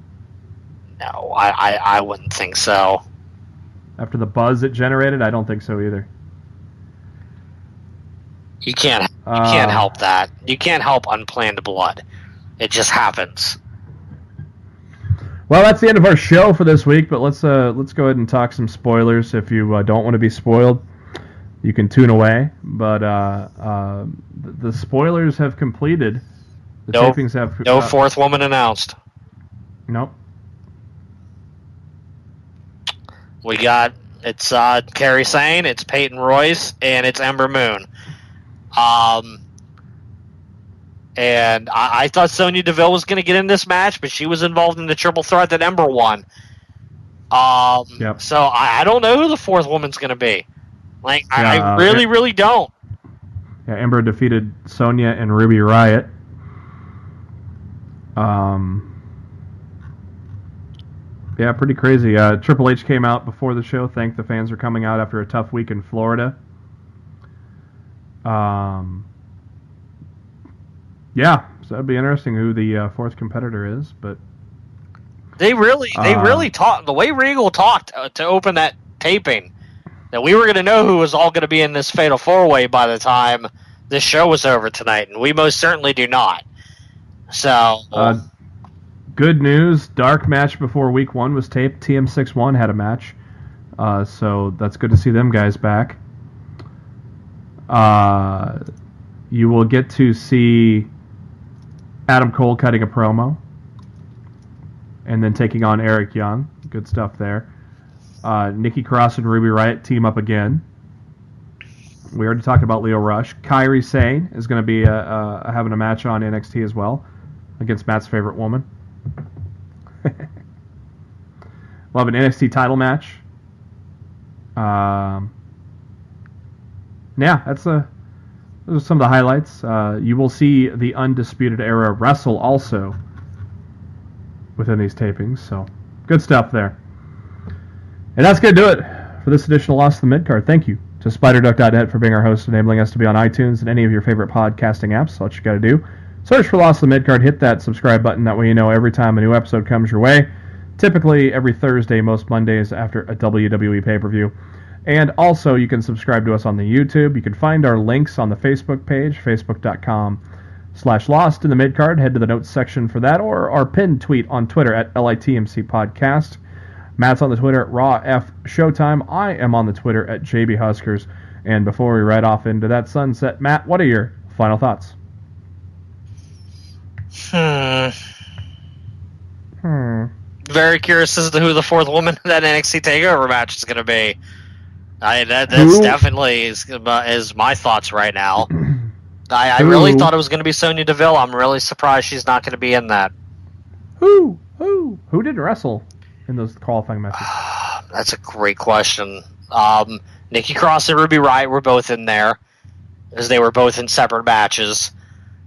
No, I wouldn't think so. After the buzz it generated, I don't think so either. You can't help that. You can't help unplanned blood. It just happens. Well, that's the end of our show for this week. But let's go ahead and talk some spoilers. If you don't want to be spoiled, you can tune away. But the spoilers have completed. The tapings have no fourth woman announced. Nope. We got, it's Kairi Sane, it's Peyton Royce, and it's Ember Moon. And I thought Sonya Deville was going to get in this match, but she was involved in the triple threat that Ember won. Yep. So I don't know who the fourth woman's going to be. Like, I really don't. Yeah, Ember defeated Sonya and Ruby Riott. Yeah, pretty crazy. Triple H came out before the show, thanked the fans for coming out after a tough week in Florida. Yeah, so that'd be interesting who the fourth competitor is, but they really talked. The way Regal talked to open that taping, that we were going to know who was all going to be in this Fatal 4-Way by the time this show was over tonight, and we most certainly do not. So. Good news, dark match before week 1 was taped. TM61 had a match. So that's good to see them guys back. You will get to see Adam Cole cutting a promo. And then taking on Eric Young. Good stuff there. Nikki Cross and Ruby Riott team up again. We already talked about Lio Rush. Kairi Sane is going to be having a match on NXT as well against Matt's favorite woman. We'll have an NXT title match. Yeah, those are some of the highlights. You will see the Undisputed Era wrestle also within these tapings, so good stuff there. And that's going to do it for this edition of Lost in the Midcard. Thank you to SpiderDuck.net for being our host, enabling us to be on iTunes and any of your favorite podcasting apps. So what you got to do, search for Lost in the Midcard, hit that subscribe button. That way you know every time a new episode comes your way. Typically every Thursday, most Mondays after a WWE pay-per-view. And also you can subscribe to us on the YouTube. You can find our links on the Facebook page, facebook.com/Lost in the Midcard. Head to the notes section for that, or our pinned tweet on Twitter at LITMC Podcast. Matt's on the Twitter at RawFShowtime. I am on the Twitter at JBHuskers. And before we ride off into that sunset, Matt, what are your final thoughts? Very curious as to who the fourth woman in that NXT TakeOver match is going to be. That's definitely is my thoughts right now. I really thought it was going to be Sonya Deville. I'm really surprised she's not going to be in that. Who didn't wrestle in those qualifying matches? That's a great question. Nikki Cross and Ruby Riott were both in there, as they were both in separate matches.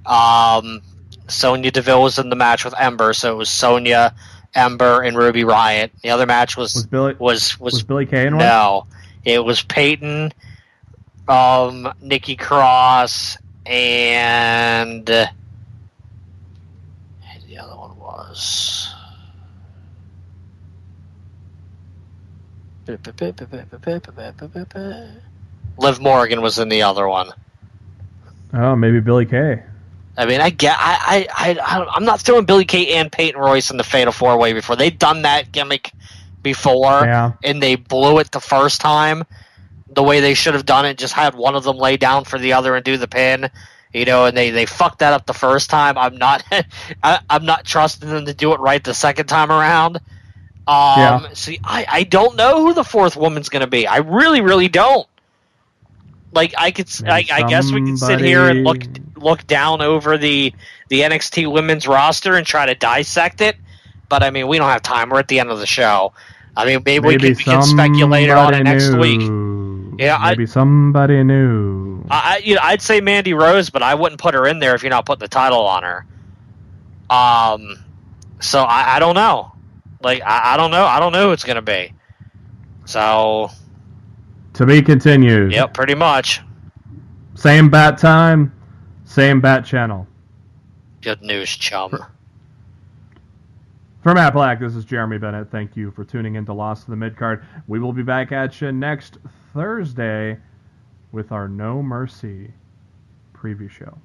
Sonya Deville was in the match with Ember, so it was Sonya, Ember, and Ruby Riott. The other match was Billy Kay in one? No, It was Peyton, Nikki Cross, and the other one was Liv Morgan was in the other one. Oh, maybe Billy Kay. I mean, I'm not throwing Billy Kay and Peyton Royce in the Fatal 4-Way before. They've done that gimmick before, and they blew it the first time. The way they should have done it, just had one of them lay down for the other and do the pin, and they fucked that up the first time. I'm not trusting them to do it right the second time around. See, I don't know who the fourth woman's going to be. I really, really don't. Like, I guess we could sit here and look down over the NXT women's roster and try to dissect it, but I mean, we don't have time. We're at the end of the show. I mean, maybe we can speculate on it next week. Yeah, maybe somebody new. I'd say Mandy Rose, but I wouldn't put her in there if you're not putting the title on her. So I don't know. Like, I don't know. I don't know who it's gonna be. So. To be continued. Yep, pretty much. Same bat time, same bat channel. Good news, chum. For Matt Black, this is Jeremy Bennett. Thank you for tuning in to Lost in the Midcard. We will be back at you next Thursday with our No Mercy preview show.